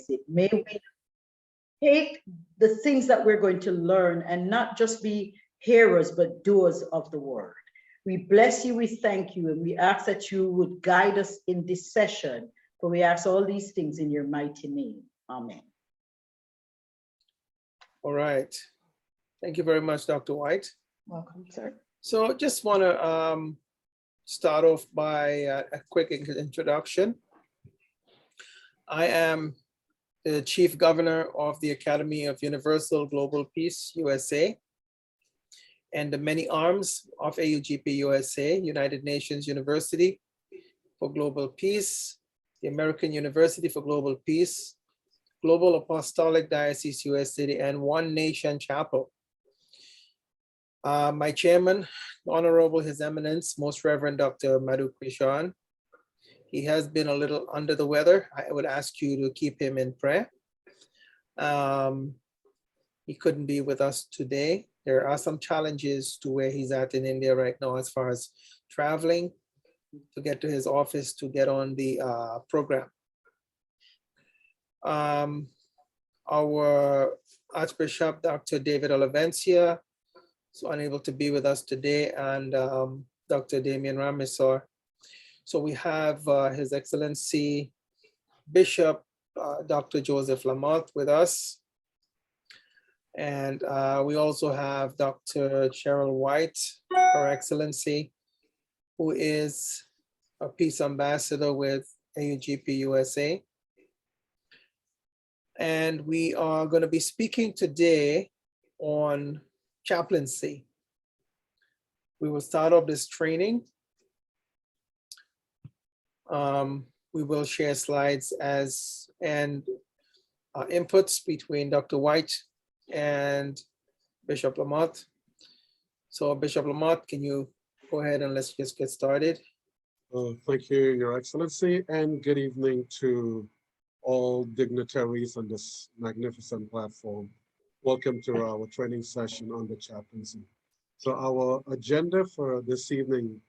it. May we take the things that we're going to learn and not just be hearers, but doers of the word. We bless you, we thank you, and we ask that you would guide us in this session. For we ask all these things in your mighty name. Amen. All right. Thank you very much, Dr. White. Welcome, sir. So I just want to start off by a quick introduction. I am the Chief Governor of the Academy of Universal Global Peace, USA, and the many arms of AUGP USA, United Nations University for Global Peace, the American University for Global Peace, Global Apostolic Diocese USA, and One Nation Chapel. My chairman, Honorable His Eminence, Most Reverend Dr. Madhu Krishan. He has been a little under the weather. I would ask you to keep him in prayer. He couldn't be with us today. There are some challenges to where he's at in India right now as far as traveling to get to his office to get on the program. Our Archbishop, Dr. David Olivencia, is unable to be with us today, and Dr. Damian Ramisor. So we have His Excellency Bishop Dr. Joseph Lamont with us. And we also have Dr. Cheryl White, Her Excellency, who is a peace ambassador with AUGP USA. And we are going to be speaking today on chaplaincy. We will start off this training. We will share slides and inputs between Dr. White and Bishop Lamont. So Bishop Lamont, can you go ahead and let's just get started? Thank you, Your Excellency, and good evening to all dignitaries on this magnificent platform. Welcome to our training session on the chaplaincy. So our agenda for this evening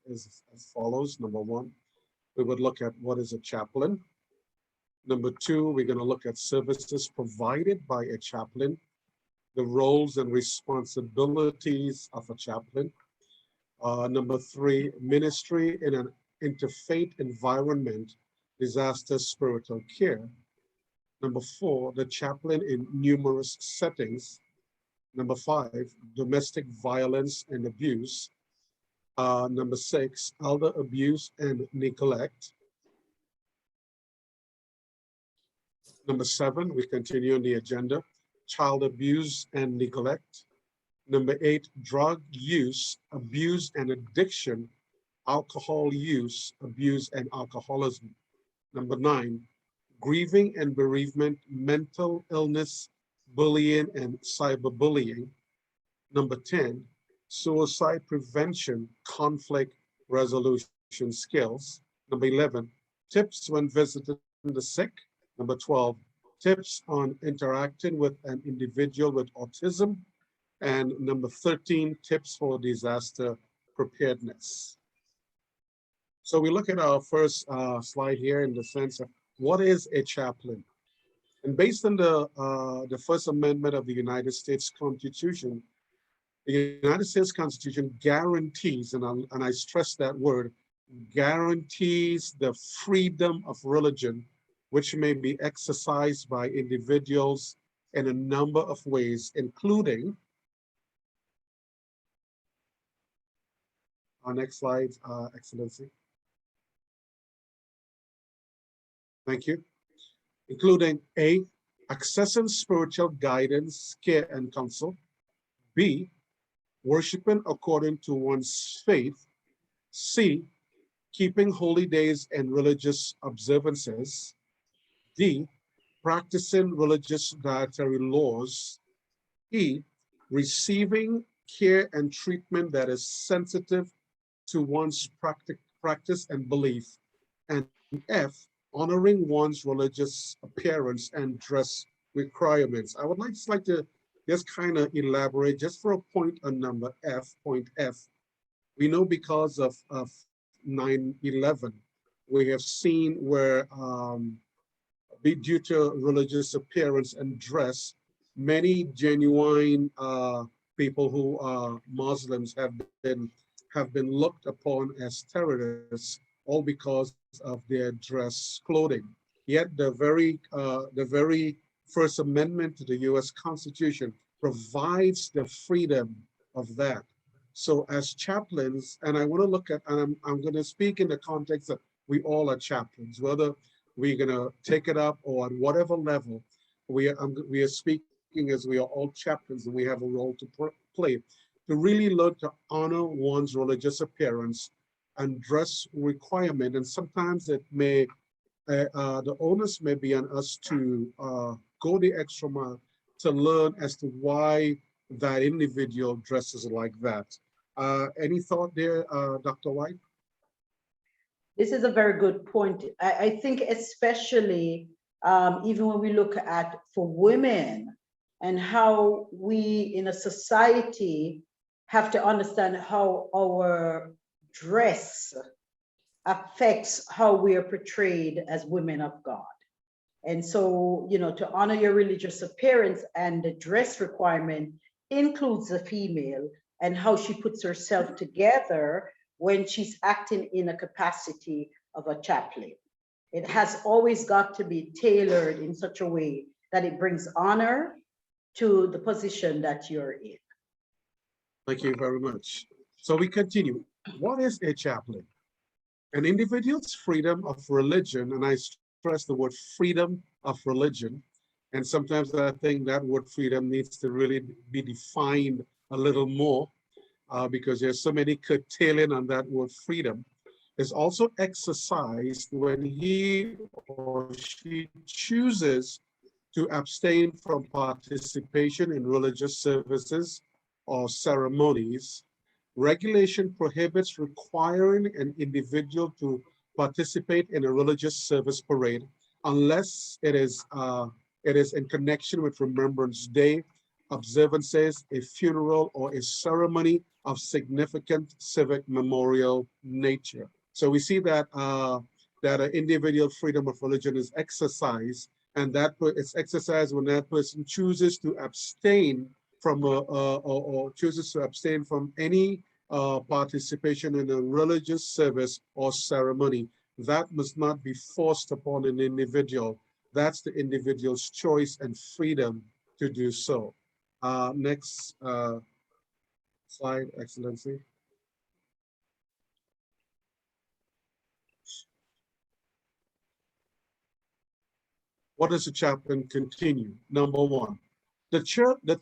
is as follows. Number one, we would look at what is a chaplain. Number two, we're going to look at services provided by a chaplain, the roles and responsibilities of a chaplain. Number three, ministry in an interfaith environment, disaster spiritual care. Number four, the chaplain in numerous settings. Number five, domestic violence and abuse. Number six, elder abuse and neglect. Number seven, we continue on the agenda, child abuse and neglect. Number eight, drug use, abuse and addiction, alcohol use, abuse and alcoholism. Number nine, grieving and bereavement, mental illness, bullying and cyberbullying. Number 10, suicide prevention, conflict resolution skills. Number 11, tips when visiting the sick. Number 12, tips on interacting with an individual with autism. And number 13, tips for disaster preparedness. So we look at our first slide here in the sense of what is a chaplain? And based on the First Amendment of the United States Constitution, the United States Constitution guarantees, and I stress that word, guarantees the freedom of religion, which may be exercised by individuals in a number of ways, including, our next slide, Excellency. Thank you. Including A, accessing spiritual guidance, care, and counsel. B, worshiping according to one's faith. C, keeping holy days and religious observances. D, practicing religious dietary laws. E, receiving care and treatment that is sensitive to one's practice and belief. And F, honoring one's religious appearance and dress requirements. I would like to just kind of elaborate just for a point on number F, point F. We know because of 9/11, we have seen where be due to religious appearance and dress. Many genuine people who are Muslims have been looked upon as terrorists, all because of their dress clothing. Yet the very First Amendment to the U.S. Constitution provides the freedom of that. So as chaplains, and I want to look at, and I'm going to speak in the context that we all are chaplains, whether we're going to take it up or at whatever level, we are speaking as we are all chaplains and we have a role to play, to really learn to honor one's religious appearance and dress requirement. And sometimes it may, the onus may be on us to go the extra mile to learn as to why that individual dresses like that. Any thought there, Dr. White? This is a very good point. I think especially even when we look at for women and how we in a society have to understand how our dress affects how we are portrayed as women of God. And so, you know, to honor your religious appearance and the dress requirement includes the female and how she puts herself together when she's acting in a capacity of a chaplain. It has always got to be tailored in such a way that it brings honor to the position that you're in. Thank you very much. So we continue. What is a chaplain? An individual's freedom of religion, and I stress the word freedom of religion, and sometimes I think that word freedom needs to really be defined a little more because there's so many curtailing on that word freedom, is also exercised when he or she chooses to abstain from participation in religious services or ceremonies. Regulation prohibits requiring an individual to participate in a religious service parade unless it is in connection with Remembrance Day, observances, a funeral, or a ceremony of significant civic memorial nature. So we see that that an individual freedom of religion is exercised, and that it's exercised when that person chooses to abstain from or chooses to abstain from any participation in a religious service or ceremony. That must not be forced upon an individual. That's the individual's choice and freedom to do so. Next slide, Excellency. What does a chaplain continue? Number one, the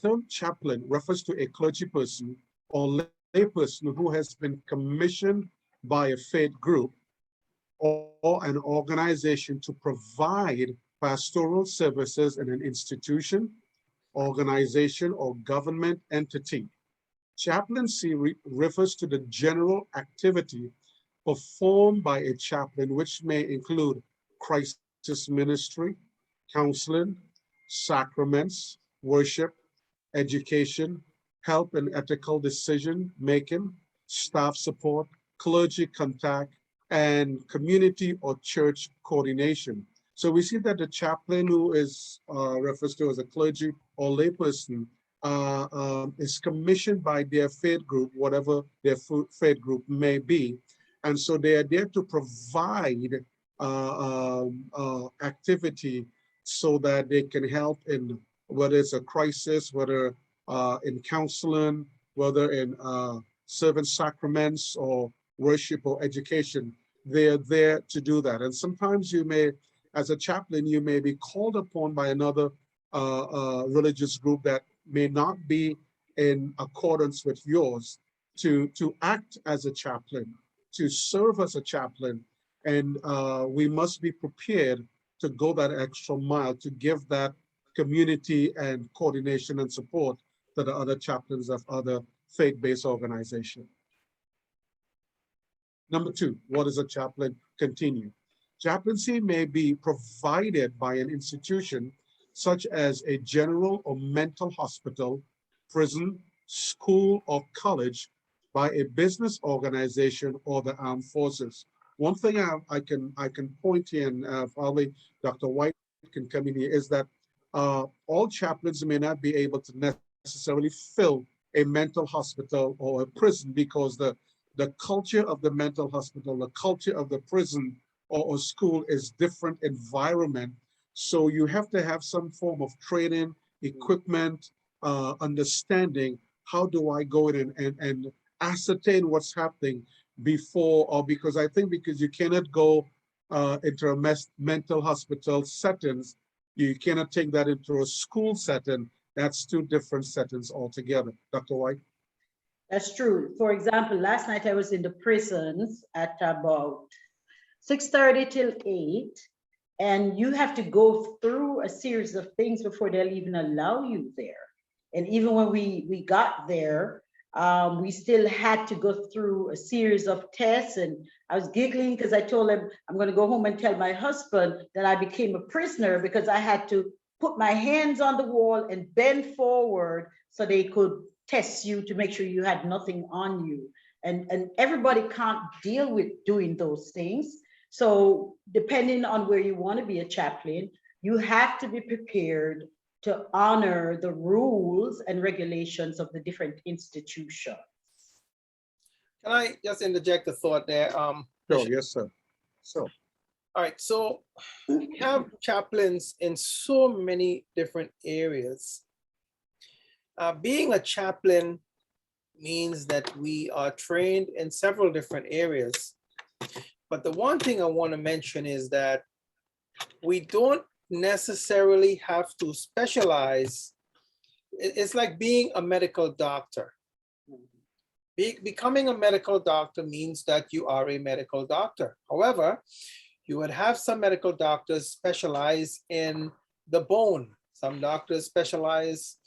term chaplain refers to a clergy person or lay person who has been commissioned by a faith group or an organization to provide pastoral services in an institution, organization, or government entity. Chaplaincy refers to the general activity performed by a chaplain, which may include crisis ministry, counseling, sacraments, worship, education, help in ethical decision making, staff support, clergy contact, and community or church coordination. So we see that the chaplain, who is refers to as a clergy or layperson, is commissioned by their faith group, whatever their faith group may be. And so they are there to provide activity so that they can help in whether it's a crisis, whether in counseling, whether in serving sacraments or worship or education. They're there to do that. And sometimes you may, as a chaplain, you may be called upon by another religious group that may not be in accordance with yours to act as a chaplain, to serve as a chaplain. And we must be prepared to go that extra mile to give that community and coordination and support to the other chaplains of other faith-based organizations. Number two, what is a chaplain? Continue. Chaplaincy may be provided by an institution such as a general or mental hospital, prison, school, or college, by a business organization or the armed forces. One thing I can point here, and probably Dr. White can come in here is that all chaplains may not be able to necessarily fill a mental hospital or a prison, because the culture of the mental hospital, the culture of the prison or school is different environment. So you have to have some form of training, equipment, understanding. How do I go in and ascertain what's happening before, or because I think because you cannot go into a mental hospital settings, you cannot take that into a school setting. That's two different settings altogether. Dr. White? That's true. For example, last night I was in the prisons at about 6:30 till 8, and you have to go through a series of things before they'll even allow you there. And even when we got there, we still had to go through a series of tests. And I was giggling because I told him I'm going to go home and tell my husband that I became a prisoner, because I had to put my hands on the wall and bend forward so they could test you to make sure you had nothing on you. And everybody can't deal with doing those things. So depending on where you want to be a chaplain, you have to be prepared to honor the rules and regulations of the different institutions. Can I just interject a thought there? Sure, yes, sir. So, All right, so we have chaplains in so many different areas. Being a chaplain means that we are trained in several different areas. But the one thing I want to mention is that we don't necessarily have to specialize. It's like being a medical doctor. Becoming a medical doctor means that you are a medical doctor. However, you would have some medical doctors specialize in the bone. Some doctors specialize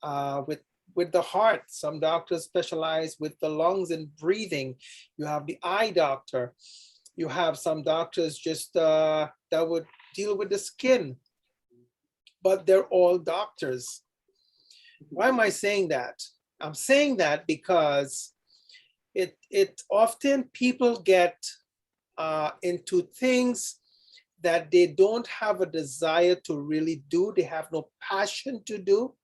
with the heart. Some doctors specialize with the lungs and breathing. You have the eye doctor. You have some doctors just that would deal with the skin, but they're all doctors. Why am I saying that? I'm saying that because it often people get into things that they don't have a desire to really do. They have no passion to do.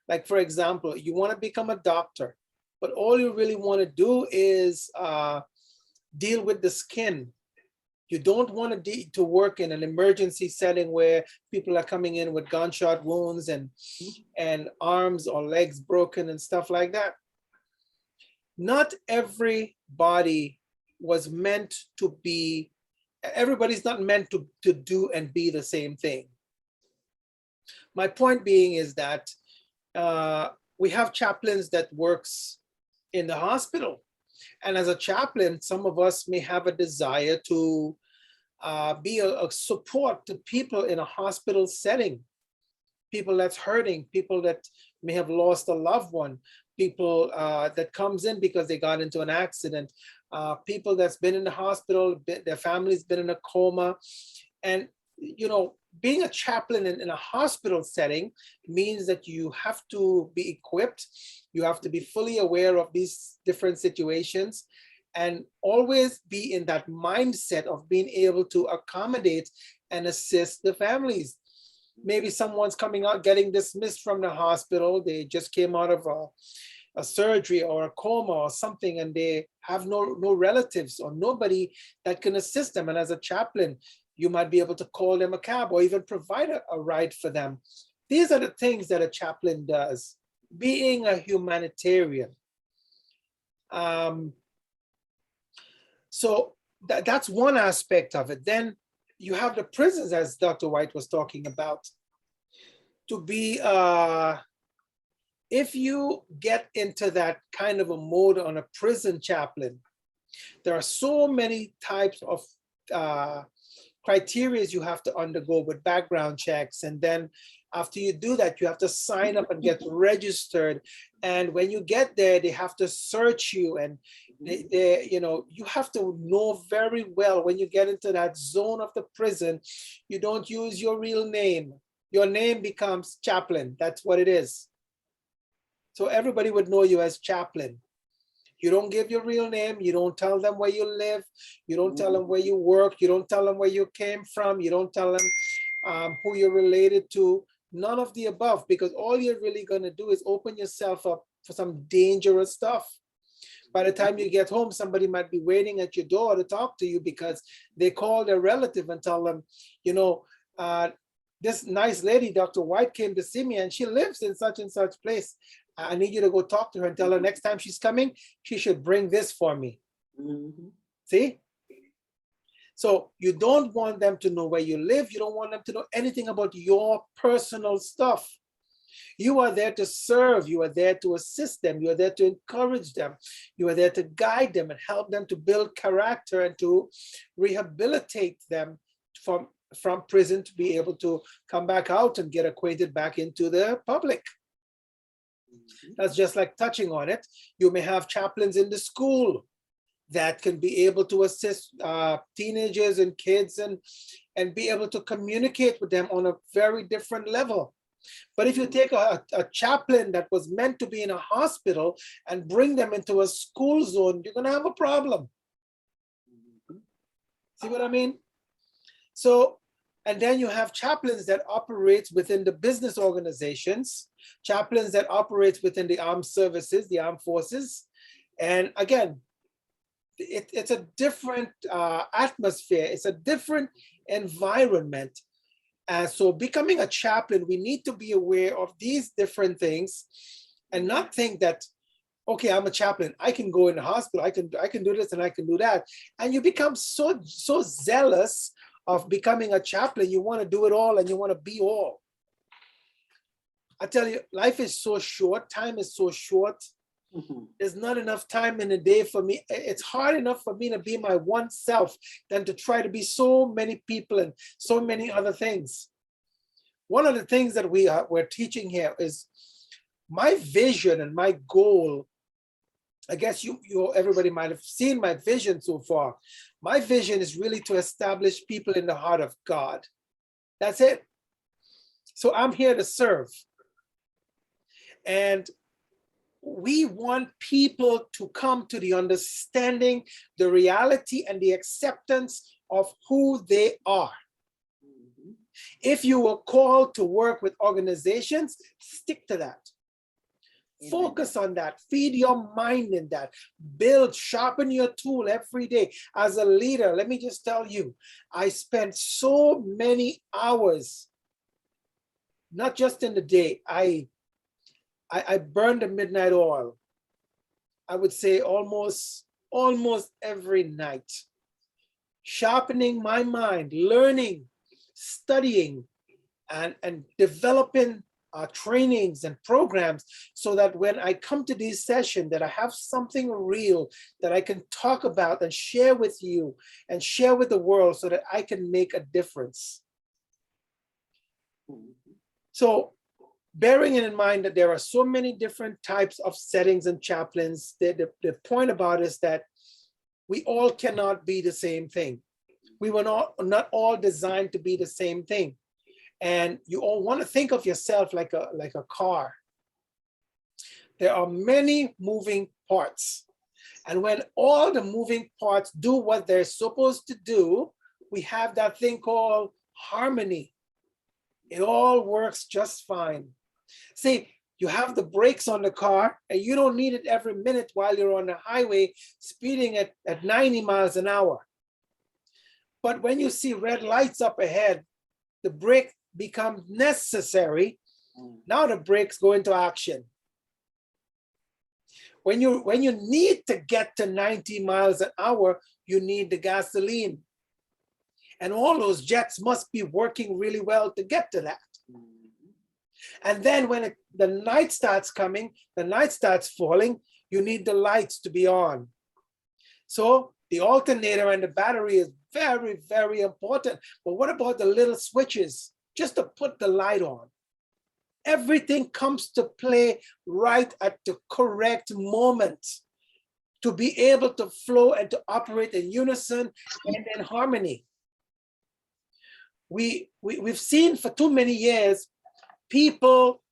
Like, for example, you want to become a doctor, but all you really want to do is deal with the skin. You don't want to work in an emergency setting where people are coming in with gunshot wounds and arms or legs broken and stuff like that. Not everybody was meant to be, everybody's not meant to do and be the same thing. My point being is that we have chaplains that works in the hospital. And as a chaplain, some of us may have a desire to be a support to people in a hospital setting, people that's hurting, people that may have lost a loved one, people that comes in because they got into an accident, people that's been in the hospital, their family's been in a coma. And, you know, being a chaplain in a hospital setting means that you have to be equipped. You have to be fully aware of these different situations and always be in that mindset of being able to accommodate and assist the families. Maybe someone's coming out, getting dismissed from the hospital. They just came out of a surgery or a coma or something, and they have no relatives or nobody that can assist them. And as a chaplain, you might be able to call them a cab or even provide a ride for them. These are the things that a chaplain does, being a humanitarian. So that's one aspect of it. Then you have the prisons, as Dr. White was talking about. To be, if you get into that kind of a mode on a prison chaplain, there are so many types of criteria you have to undergo with background checks. And then after you do that, you have to sign up and get registered. And when you get there, they have to search you. And they, you know, you have to know very well when you get into that zone of the prison, you don't use your real name. Your name becomes Chaplain. That's what it is. So everybody would know you as Chaplain. You don't give your real name. You don't tell them where you live. You don't tell them where you work. You don't tell them where you came from. You don't tell them who you're related to, none of the above, because all you're really going to do is open yourself up for some dangerous stuff. By the time you get home, somebody might be waiting at your door to talk to you because they call their relative and tell them, you know, this nice lady, Dr. White, came to see me and she lives in such and such place. I need you to go talk to her and tell her next time she's coming, she should bring this for me. See? So you don't want them to know where you live. You don't want them to know anything about your personal stuff. You are there to serve. You are there to assist them. You are there to encourage them. You are there to guide them and help them to build character and to rehabilitate them from prison to be able to come back out and get acquainted back into the public. That's just like touching on it. You may have chaplains in the school that can be able to assist teenagers and kids and be able to communicate with them on a very different level. But if you take a chaplain that was meant to be in a hospital and bring them into a school zone, you're going to have a problem. See what I mean? So, and then you have chaplains that operate within the business organizations, chaplains that operate within the armed services, the armed forces. And again, it's a different atmosphere. It's a different environment. So becoming a chaplain, we need to be aware of these different things and not think that, okay, I'm a chaplain, I can go in the hospital, I can do this and I can do that. And you become so zealous of becoming a chaplain, you want to do it all and you want to be all. I tell you, life is so short, time is so short. There's not enough time in a day for me. It's hard enough for me to be my one self than to try to be so many people and so many other things. One of the things that we're teaching here is my vision and my goal. I guess everybody might have seen my vision so far. My vision is really to establish people in the heart of God. That's it. So I'm here to serve. And we want people to come to the understanding, the reality, and the acceptance of who they are. If you were called to work with organizations, stick to that. Focus on that. Feed your mind in that. Build, sharpen your tool every day. As a leader, let me just tell you, I spent so many hours, not just in the day, I burned the midnight oil. I would say almost every night. Sharpening my mind, learning, studying, and developing trainings and programs so that when I come to these sessions, that I have something real that I can talk about and share with you and share with the world so that I can make a difference. So, bearing in mind that there are so many different types of settings and chaplains, the point about is that we all cannot be the same thing. We were not all designed to be the same thing. And you all want to think of yourself like a car. There are many moving parts. And when all the moving parts do what they're supposed to do, we have that thing called harmony. It all works just fine. See, you have the brakes on the car and you don't need it every minute while you're on the highway speeding at 90 miles an hour. But when you see red lights up ahead, the brake becomes necessary. Now the brakes go into action. When you need to get to 90 miles an hour, you need the gasoline. And all those jets must be working really well to get to that. And then when the night starts coming, the night starts falling, you need the lights to be on. So the alternator and the battery is very, very important. But what about the little switches just to put the light on? Everything comes to play right at the correct moment to be able to flow and to operate in unison and in harmony. We've seen for too many years people,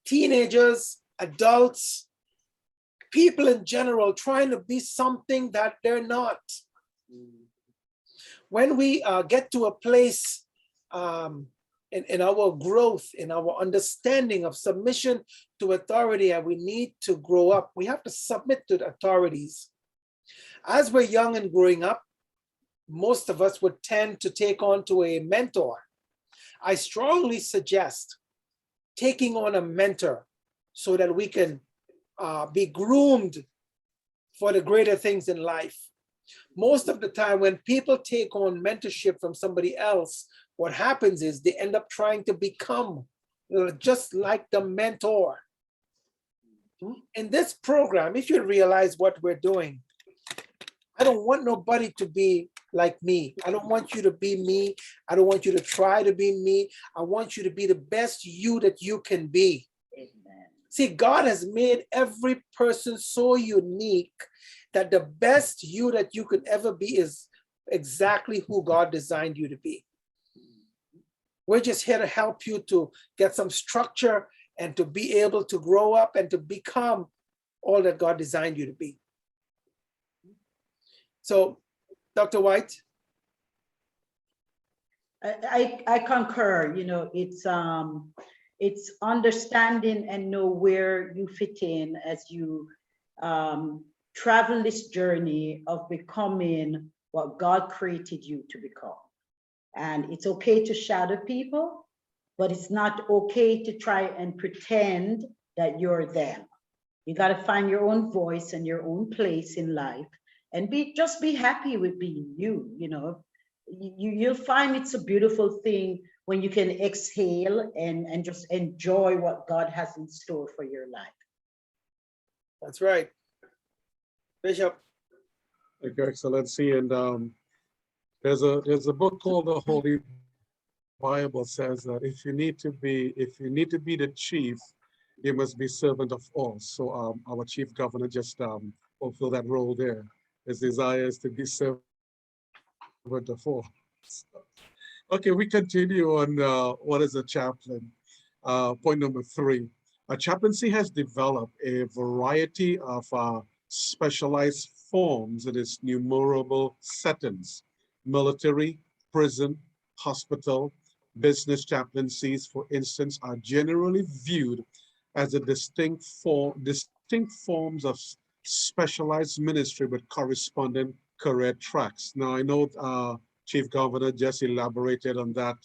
teenagers, adults, people in general trying to be something that they're not. When we get to a place in our growth, in our understanding of submission to authority, and we need to grow up, we have to submit to the authorities. As we're young and growing up, most of us would tend to take on to a mentor. I strongly suggest taking on a mentor so that we can be groomed for the greater things in life. Most of the time when people take on mentorship from somebody else, what happens is they end up trying to become just like the mentor. In this program, if you realize what we're doing, I don't want nobody to be like me. I don't want you to be me. I don't want you to try to be me. I want you to be the best you that you can be. Amen. See, God has made every person so unique that the best you that you could ever be is exactly who God designed you to be. We're just here to help you to get some structure and to be able to grow up and to become all that God designed you to be. So, Dr. White? I concur. You know, it's understanding and know where you fit in as you travel this journey of becoming what God created you to become. And it's okay to shadow people, but it's not okay to try and pretend that you're them. You got to find your own voice and your own place in life, and just be happy with being you. You know, you'll find it's a beautiful thing when you can exhale and just enjoy what God has in store for your life. That's right. Bishop. Thank you, Excellency. And there's a book called The Holy Bible says that if you need to be the chief, you must be servant of all. So our chief governor just fulfilled that role there. His desire is to be servant of all. Okay, we continue on what is a chaplain. Point number 3. A chaplaincy has developed a variety of specialized forms in its numerable settings: military, prison, hospital. Business chaplaincies, for instance, are generally viewed as a distinct forms of specialized ministry with corresponding career tracks. Now, I know Chief Governor just elaborated on that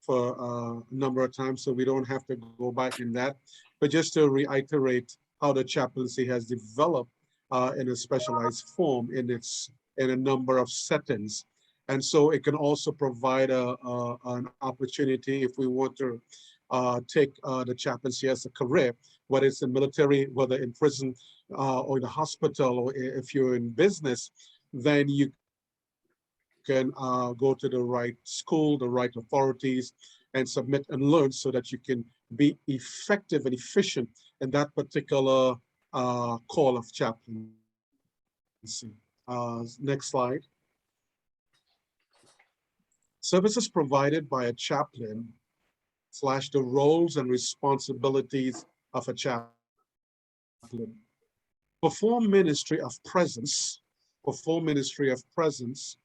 for a number of times, so we don't have to go back in that. But just to reiterate how the chaplaincy has developed in a specialized form in a number of settings. And so it can also provide an opportunity if we want to take the chaplaincy as a career, whether it's in military, whether in prison or in a hospital, or if you're in business, then you can go to the right school, the right authorities, and submit and learn so that you can be effective and efficient in that particular call of chaplaincy. Next slide. Services provided by a chaplain / the roles and responsibilities of a chaplain. Perform ministry of presence. Perform ministry of presence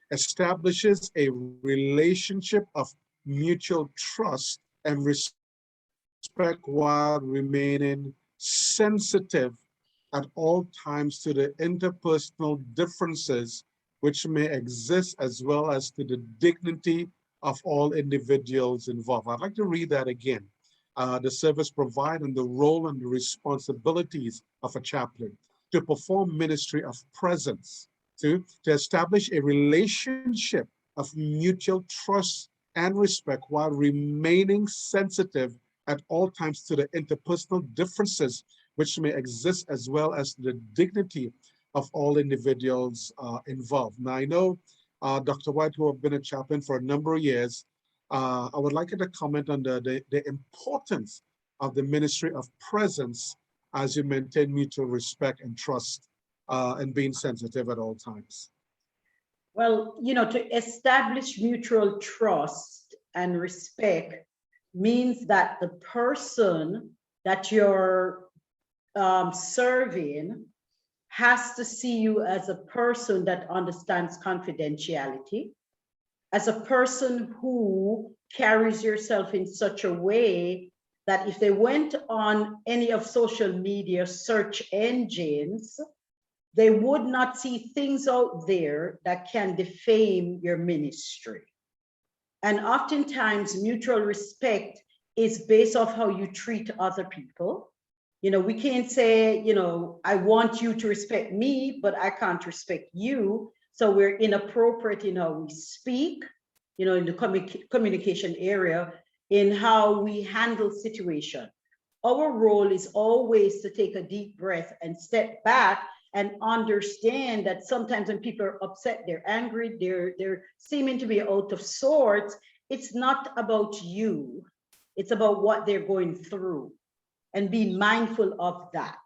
establishes a relationship of mutual trust and respect while remaining sensitive at all times to the interpersonal differences which may exist, as well as to the dignity of all individuals involved. I'd like to read that again. The service provided and the role and the responsibilities of a chaplain: to perform ministry of presence, to establish a relationship of mutual trust and respect while remaining sensitive at all times to the interpersonal differences which may exist, as well as the dignity of all individuals involved. Now, I know Dr. White, who have been a chaplain for a number of years, I would like you to comment on the importance of the ministry of presence as you maintain mutual respect and trust and being sensitive at all times. Well, you know, to establish mutual trust and respect means that the person that you're serving has to see you as a person that understands confidentiality, as a person who carries yourself in such a way that if they went on any of social media search engines, they would not see things out there that can defame your ministry. And oftentimes mutual respect is based off how you treat other people. You know, we can't say, you know, I want you to respect me, but I can't respect you. So we're inappropriate in how we speak, you know, in the communication area, in how we handle situation. Our role is always to take a deep breath and step back and understand that sometimes when people are upset, they're angry, they're seeming to be out of sorts, it's not about you. It's about what they're going through, and be mindful of that.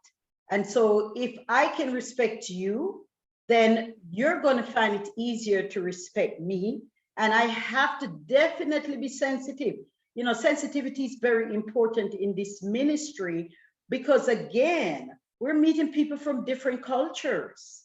And so if I can respect you, then you're going to find it easier to respect me. And I have to definitely be sensitive. You know, sensitivity is very important in this ministry because, again, we're meeting people from different cultures.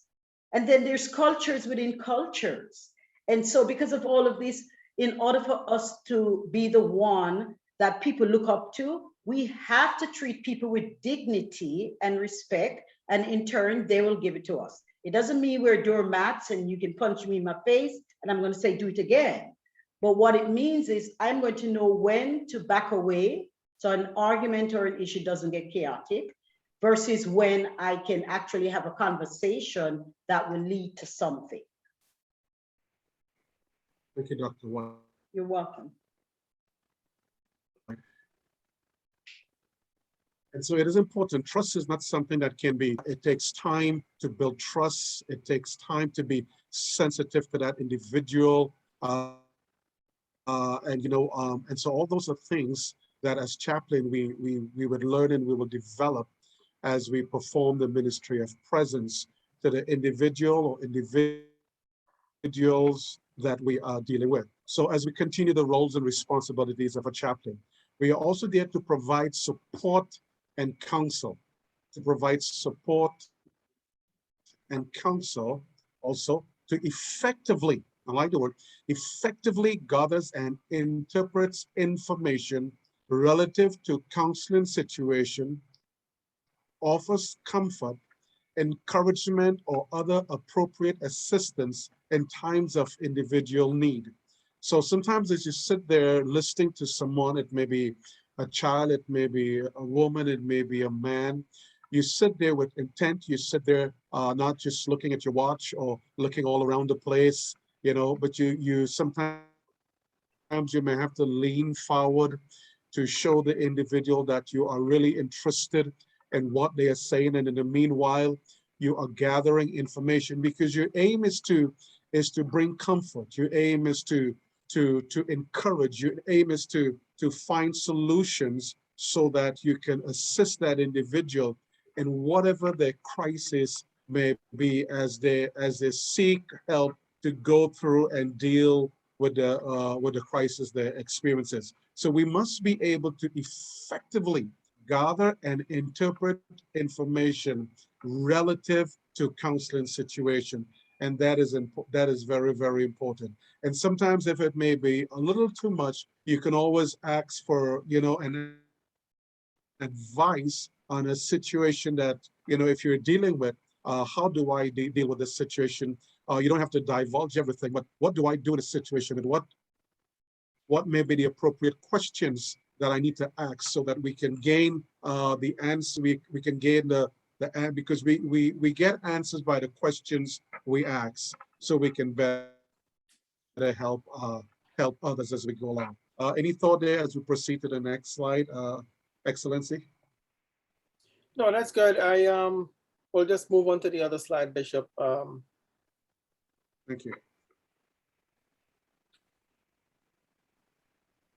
And then there's cultures within cultures. And so because of all of this, in order for us to be the one that people look up to, we have to treat people with dignity and respect, and in turn, they will give it to us. It doesn't mean we're doormats and you can punch me in my face and I'm going to say, do it again. But what it means is I'm going to know when to back away so an argument or an issue doesn't get chaotic, versus when I can actually have a conversation that will lead to something. Thank you, Dr. White. You're welcome. And so it is important. Trust is not something that can be, it takes time to build trust. It takes time to be sensitive to that individual. And so all those are things that as chaplain, we would learn and we will develop as we perform the ministry of presence to the individual or individuals that we are dealing with. So as we continue the roles and responsibilities of a chaplain, we are also there to provide support and counsel, also to effectively, I like the word, effectively gathers and interprets information relative to counseling situation, offers comfort, encouragement, or other appropriate assistance in times of individual need. So sometimes as you sit there listening to someone, it may be a child, it may be a woman, it may be a man, you sit there with intent, you sit there not just looking at your watch or looking all around the place, you know, but you sometimes you may have to lean forward to show the individual that you are really interested in what they are saying. And in the meanwhile, you are gathering information because your aim is to bring comfort. Your aim is to encourage. Your aim is to find solutions so that you can assist that individual in whatever their crisis may be as they seek help to go through and deal with the crisis they're experiencing. So we must be able to effectively gather and interpret information relative to counseling situation. And that is very, very important. And sometimes if it may be a little too much, you can always ask for, you know, an advice on a situation that, you know, if you're dealing with, how do I deal with this situation? You don't have to divulge everything, but what do I do in a situation, and what may be the appropriate questions that I need to ask so that we can gain the answer, we can gain the because we get answers by the questions we ask, so we can better help others as we go along. Any thought there as we proceed to the next slide, Excellency? No, that's good. We'll just move on to the other slide, Bishop. Thank you.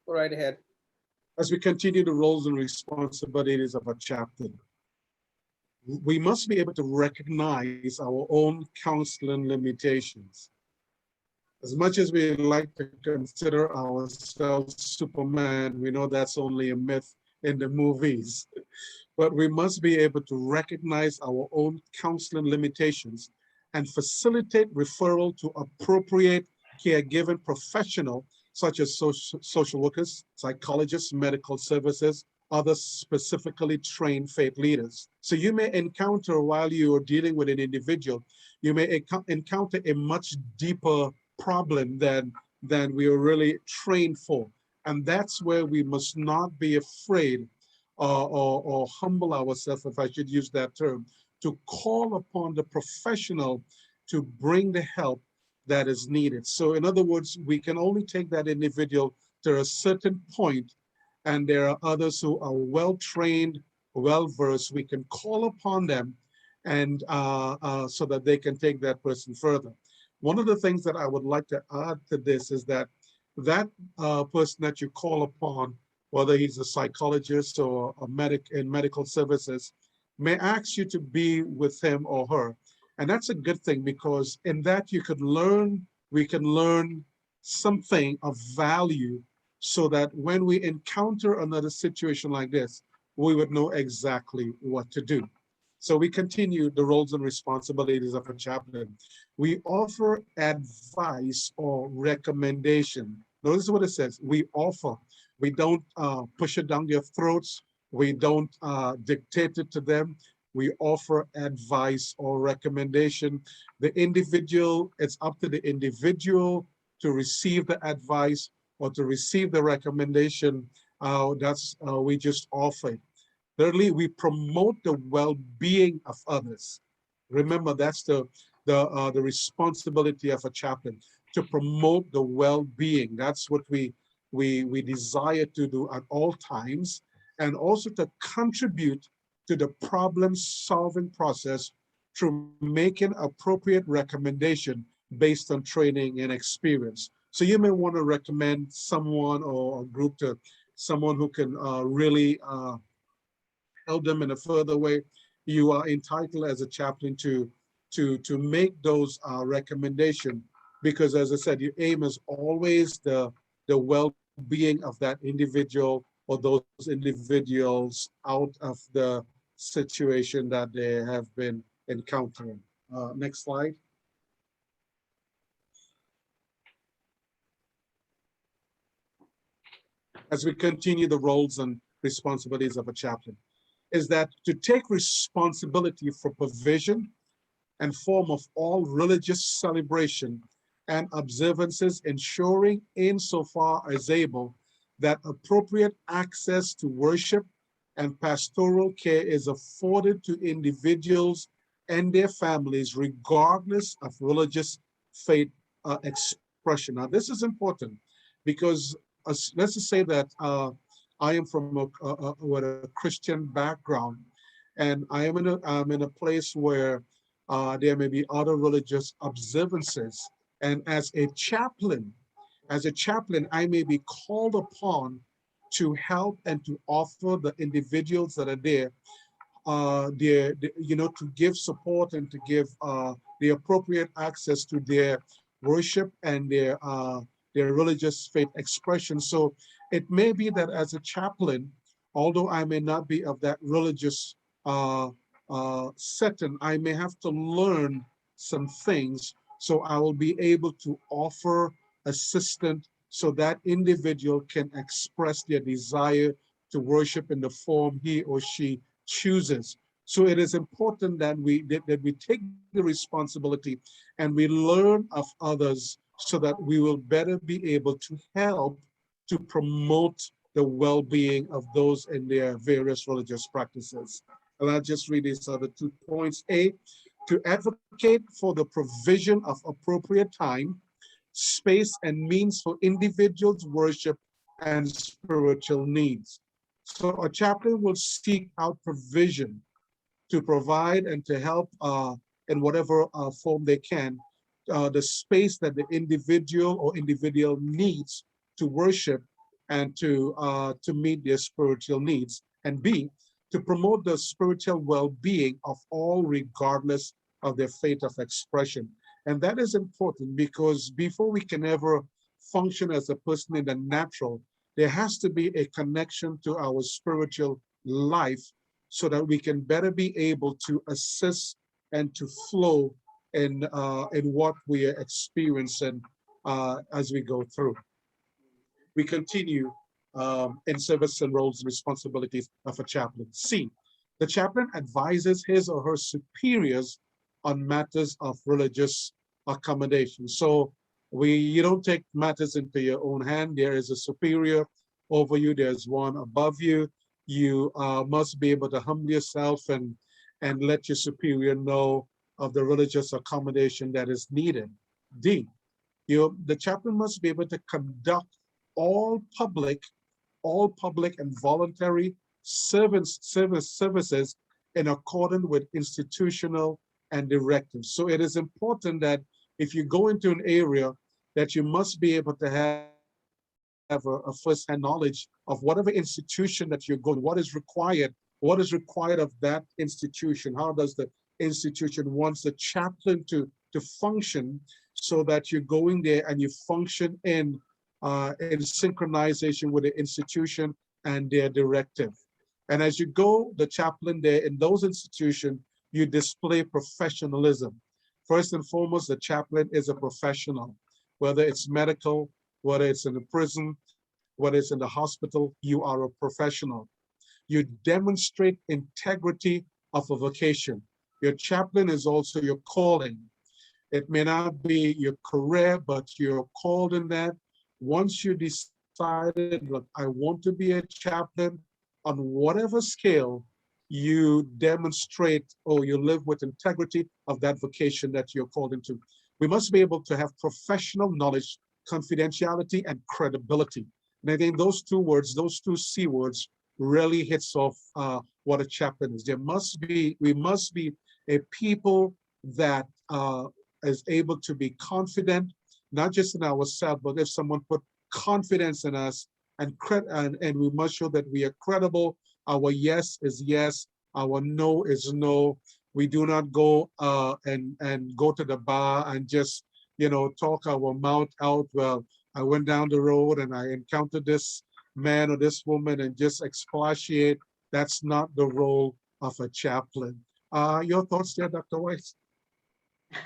Go right ahead. As we continue the roles and responsibilities of a chaplain, we must be able to recognize our own counseling limitations. As much as we like to consider ourselves Superman, we know that's only a myth in the movies. but we must be able to recognize our own counseling limitations and facilitate referral to appropriate caregiving professional, such as social workers, psychologists, medical services, other specifically trained faith leaders. So you may encounter, while you are dealing with an individual, you may encounter a much deeper problem than we are really trained for. And that's where we must not be afraid or humble ourselves, if I should use that term, to call upon the professional to bring the help that is needed. So in other words, we can only take that individual to a certain point, and there are others who are well-trained, well-versed. We can call upon them and so that they can take that person further. One of the things that I would like to add to this is that person that you call upon, whether he's a psychologist or a medical services, may ask you to be with him or her. And that's a good thing, because in that we can learn something of value, so that when we encounter another situation like this, we would know exactly what to do. So we continue the roles and responsibilities of a chaplain. We offer advice or recommendation. Notice what it says, we offer. We don't push it down their throats. We don't dictate it to them. We offer advice or recommendation. The individual, it's up to the individual to receive the advice or to receive the recommendation. We just offer it. Thirdly, we promote the well-being of others. Remember, that's the responsibility of a chaplain, to promote the well-being. That's what we desire to do at all times, and also to contribute to the problem-solving process through making appropriate recommendation based on training and experience. So you may want to recommend someone or a group to someone who can really help them in a further way. You are entitled as a chaplain to make those recommendations, because as I said, your aim is always the well-being of that individual or those individuals out of the situation that they have been encountering. Next slide. As we continue the roles and responsibilities of a chaplain, is that to take responsibility for provision and form of all religious celebration and observances, ensuring insofar as able that appropriate access to worship and pastoral care is afforded to individuals and their families, regardless of religious faith expression. Now, this is important, because let's just say that I am from a Christian background, and I'm in a place where there may be other religious observances. And as a chaplain, I may be called upon to help and to offer the individuals that are there, to give support and to give the appropriate access to their worship and their religious faith expression. So it may be that as a chaplain, although I may not be of that religious setting, I may have to learn some things, so I will be able to offer assistance so that individual can express their desire to worship in the form he or she chooses. So it is important that we take the responsibility and we learn of others, so that we will better be able to help to promote the well-being of those in their various religious practices. And I'll just read these other 2 points. A, to advocate for the provision of appropriate time, space, and means for individuals' worship and spiritual needs. So a chaplain will seek out provision to provide and to help in whatever form they can, the space that the individual needs to worship and to meet their spiritual needs. And B, to promote the spiritual well-being of all, regardless of their faith of expression. And that is important, because before we can ever function as a person in the natural, there has to be a connection to our spiritual life, so that we can better be able to assist and to flow in what we are experiencing as we go through. We continue in service and roles and responsibilities of a chaplain. C, the chaplain advises his or her superiors on matters of religious accommodation. So you don't take matters into your own hand. There is a superior over you. There's one above you. You must be able to humble yourself and let your superior know of the religious accommodation that is needed. D, the chaplain must be able to conduct all public and voluntary services in accordance with institutional and directives. So it is important that if you go into an area, that you must be able to have a first-hand knowledge of whatever institution that you're going, what is required of that institution, how does the institution wants the chaplain to function, so that you're going there and you function in synchronization with the institution and their directive. And as you go, the chaplain there in those institutions, you display professionalism. First and foremost, the chaplain is a professional, whether it's medical, whether it's in the prison, whether it's in the hospital, you are a professional. You demonstrate integrity of a vocation. Your chaplain is also your calling. It may not be your career, but you're called in that. Once you decided, look, I want to be a chaplain, on whatever scale, you demonstrate or you live with integrity of that vocation that you're called into. We must be able to have professional knowledge, confidentiality, and credibility. And I think those two words, those two C words, really hits off what a chaplain is. We must be a people that is able to be confident, not just in ourselves, but if someone put confidence in us, and we must show that we are credible. Our yes is yes, our no is no. We do not go and go to the bar and just, talk our mouth out. Well, I went down the road and I encountered this man or this woman and just expatiate. That's not the role of a chaplain. Your thoughts there, Dr. Weiss?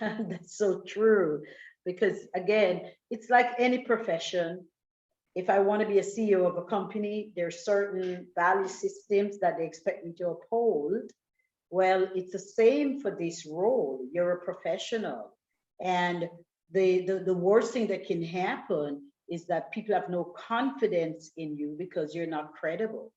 That's so true. Because again, it's like any profession. If I want to be a CEO of a company, there are certain value systems that they expect me to uphold. Well, it's the same for this role. You're a professional. And the worst thing that can happen is that people have no confidence in you because you're not credible.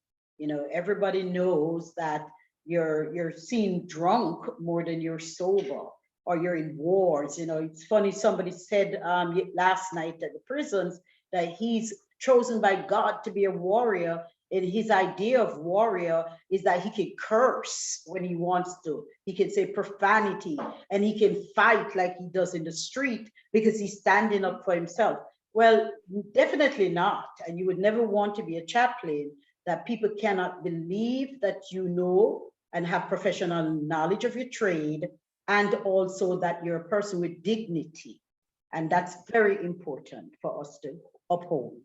Everybody knows that you're seen drunk more than you're sober, or you're in wars. It's funny, somebody said last night at the prisons that he's chosen by God to be a warrior, and his idea of warrior is that he can curse when he wants to. He can say profanity, and he can fight like he does in the street because he's standing up for himself. Well, definitely not. And you would never want to be a chaplain that people cannot believe that you know and have professional knowledge of your trade, and also that you're a person with dignity. And that's very important for us to uphold.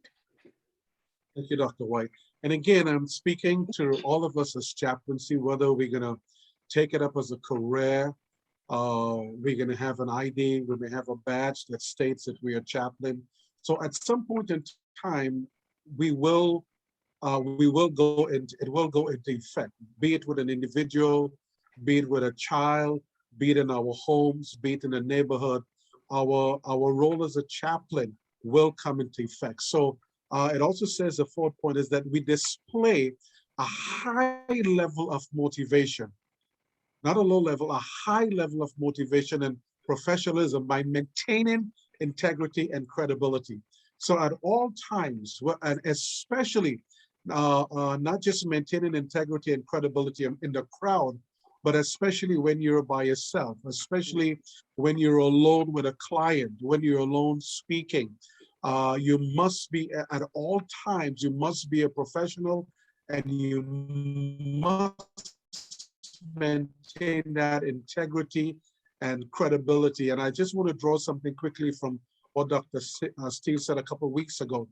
Thank you, Dr. White. And again, I'm speaking to all of us as chaplaincy, whether we're going to take it up as a career, we're going to have an ID, we may have a badge that states that we are chaplain. So at some point in time, it will go into effect, be it with an individual, be it with a child, be it in our homes, be it in the neighborhood. Our role as a chaplain will come into effect. So it also says the fourth point is that we display a high level of motivation, not a low level, a high level of motivation and professionalism by maintaining integrity and credibility. So at all times, and especially not just maintaining integrity and credibility in the crowd, but especially when you're by yourself, especially when you're alone with a client, when you're alone speaking. You must be, at all times, you must be a professional, and you must maintain that integrity and credibility. And I just want to draw something quickly from what Dr. Steele said a couple of weeks ago.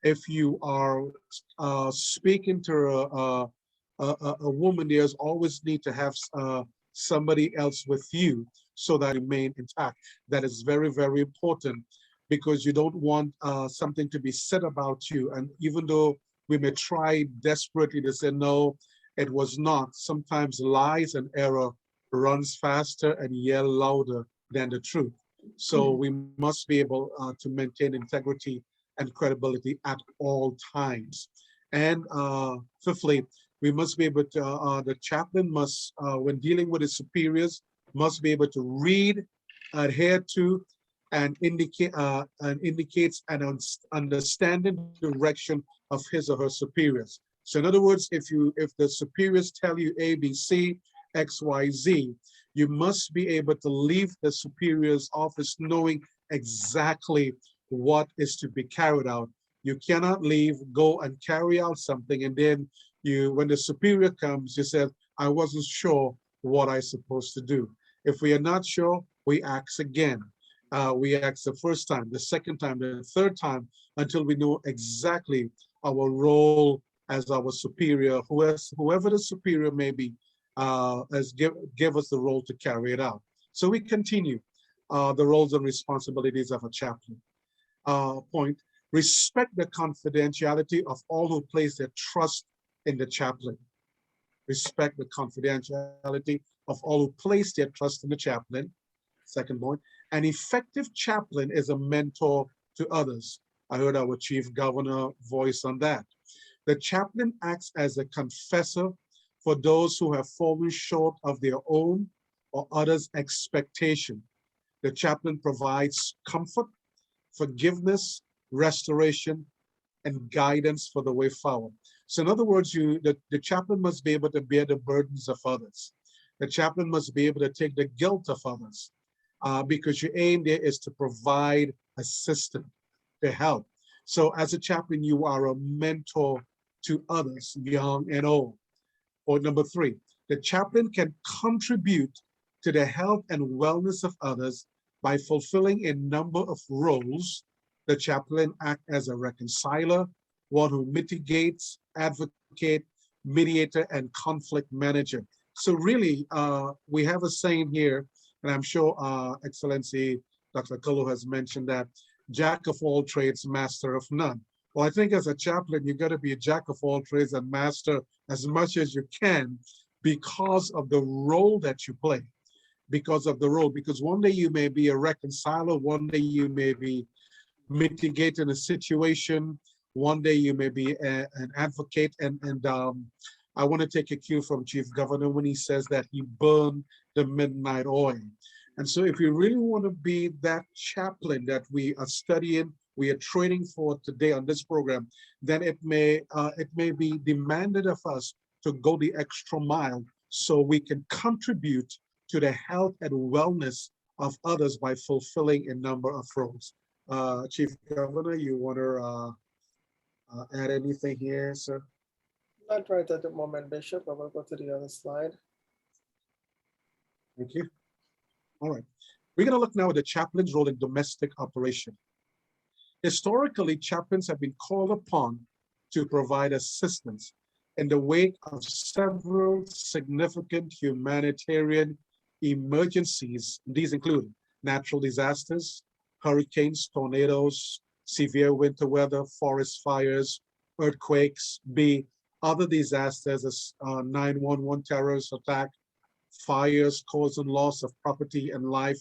If you are speaking to a woman, there's always need to have somebody else with you so that you remain intact. That is very, very important because you don't want something to be said about you. And even though we may try desperately to say, no, it was not, sometimes lies and error runs faster and yell louder than the truth. So we must be able to maintain integrity and credibility at all times. And fifthly, we must be able to, the chaplain must, when dealing with his superiors, must be able to read, adhere to, and indicates an understanding direction of his or her superiors. So in other words, if the superiors tell you A, B, C, X, Y, Z, you must be able to leave the superior's office knowing exactly what is to be carried out. You cannot leave, go and carry out something, and then when the superior comes, you said, I wasn't sure what I'm supposed to do. If we are not sure, we ask again. We ask the first time, the second time, the third time, until we know exactly our role as our superior, whoever the superior may be, give us the role to carry it out. So we continue the roles and responsibilities of a chaplain. Point, respect the confidentiality of all who place their trust in the chaplain. Respect the confidentiality of all who place their trust in the chaplain. Second point, an effective chaplain is a mentor to others. I heard our chief governor voice on that. The chaplain acts as a confessor for those who have fallen short of their own or others' expectation. The chaplain provides comfort, forgiveness, restoration, and guidance for the way forward. So in other words, the chaplain must be able to bear the burdens of others. The chaplain must be able to take the guilt of others because your aim there is to provide assistance, to help. So as a chaplain, you are a mentor to others, young and old. Or number three, the chaplain can contribute to the health and wellness of others by fulfilling a number of roles. The chaplain acts as a reconciler, one who mitigates, advocate, mediator, and conflict manager. So really, we have a saying here, and I'm sure Excellency Dr. Kalloo has mentioned that, jack of all trades, master of none. Well, I think as a chaplain, you got to be a jack of all trades and master as much as you can because of the role that you play, because one day you may be a reconciler, one day you may be mitigating a situation, one day you may be an advocate. And I want to take a cue from Chief Governor when he says that he burned the midnight oil. And so if you really want to be that chaplain that we are studying, we are training for today on this program, then it may be demanded of us to go the extra mile so we can contribute to the health and wellness of others by fulfilling a number of roles. Chief Governor, you want to add anything here, sir? Not right at the moment, Bishop. I will go to the other slide. Thank you. All right. We're going to look now at the chaplain's role in domestic operation. Historically, chaplains have been called upon to provide assistance in the wake of several significant humanitarian emergencies. These include natural disasters, hurricanes, tornadoes, severe winter weather, forest fires, earthquakes, other disasters as 9/11 terrorist attack, fires causing loss of property and life,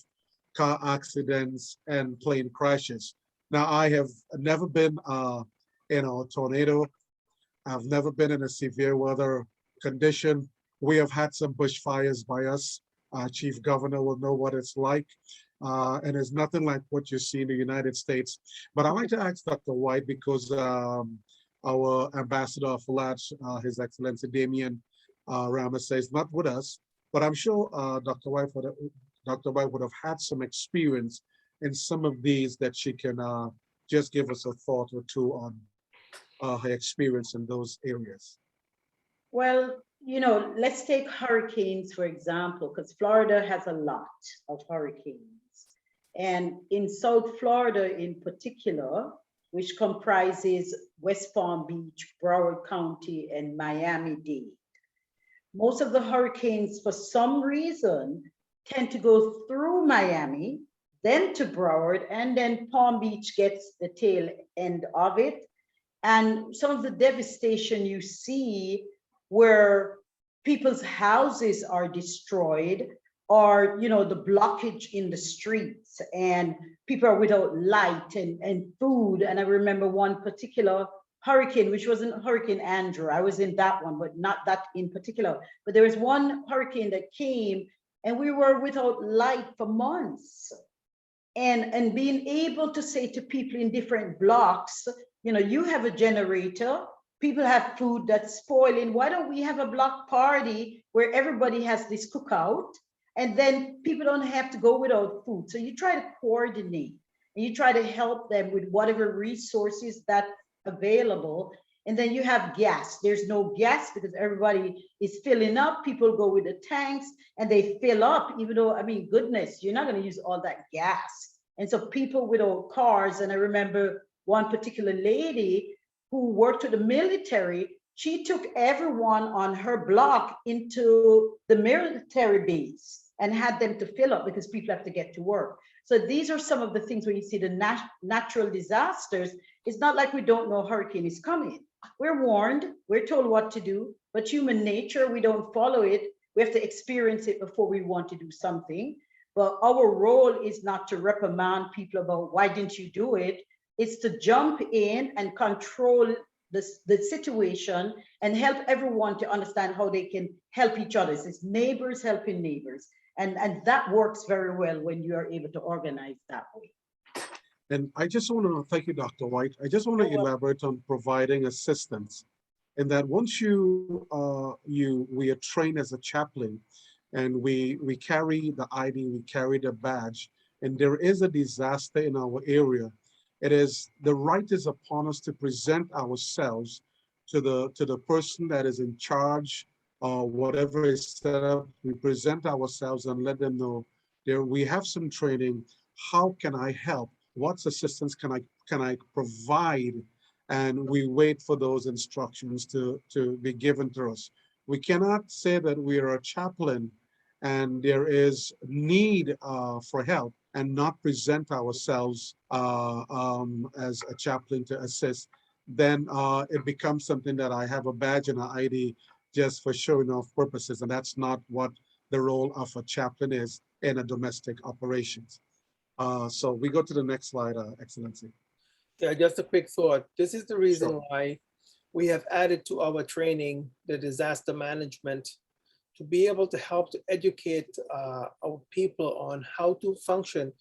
car accidents, and plane crashes. Now, I have never been in a tornado. I've never been in a severe weather condition. We have had some bushfires by us. Chief Governor will know what it's like. And it's nothing like what you see in the United States. But I'd like to ask Dr. White, because our ambassador of LATCH, His Excellency Damian Ramos, is not with us, but I'm sure Dr. White would have had some experience in some of these that she can just give us a thought or two on her experience in those areas. Well, let's take hurricanes, for example, because Florida has a lot of hurricanes. And in South Florida in particular, which comprises West Palm Beach, Broward County, and Miami-Dade, most of the hurricanes, for some reason, tend to go through Miami, then to Broward, and then Palm Beach gets the tail end of it. And some of the devastation you see where people's houses are destroyed, or the blockage in the streets, and people are without light and food. And I remember one particular hurricane, which wasn't Hurricane Andrew. I was in that one, but not that in particular. But there was one hurricane that came and we were without light for months. And being able to say to people in different blocks, you have a generator, people have food that's spoiling. Why don't we have a block party where everybody has this cookout, and then people don't have to go without food? So you try to coordinate and you try to help them with whatever resources that's available. And then you have gas. There's no gas because everybody is filling up. People go with the tanks and they fill up, even though, I mean, goodness, you're not going to use all that gas. And so people without cars, and I remember one particular lady who worked with the military, she took everyone on her block into the military base and had them to fill up because people have to get to work. So these are some of the things where you see the natural disasters. It's not like we don't know a hurricane is coming. We're warned, we're told what to do, but human nature, we don't follow it. We have to experience it before we want to do something. But our role is not to reprimand people about why didn't you do it. It's to jump in and control the situation and help everyone to understand how they can help each other. It's neighbors helping neighbors. And that works very well when you are able to organize that way. And I just want to thank you, Dr. White. I just want to elaborate on providing assistance. In that once we are trained as a chaplain, and we carry the ID, we carry the badge, and there is a disaster in our area, the right is upon us to present ourselves to the person that is in charge, whatever is set up. We present ourselves and let them know we have some training. How can I help? What assistance can I provide? And we wait for those instructions to be given to us. We cannot say that we are a chaplain and there is need for help and not present ourselves as a chaplain to assist. Then it becomes something that I have a badge and an ID just for showing off purposes, and that's not what the role of a chaplain is in a domestic operations. So we go to the next slide, Excellency. Yeah, just a quick thought. This is the reason Sure. why we have added to our training the disaster management, to be able to help to educate our people on how to function,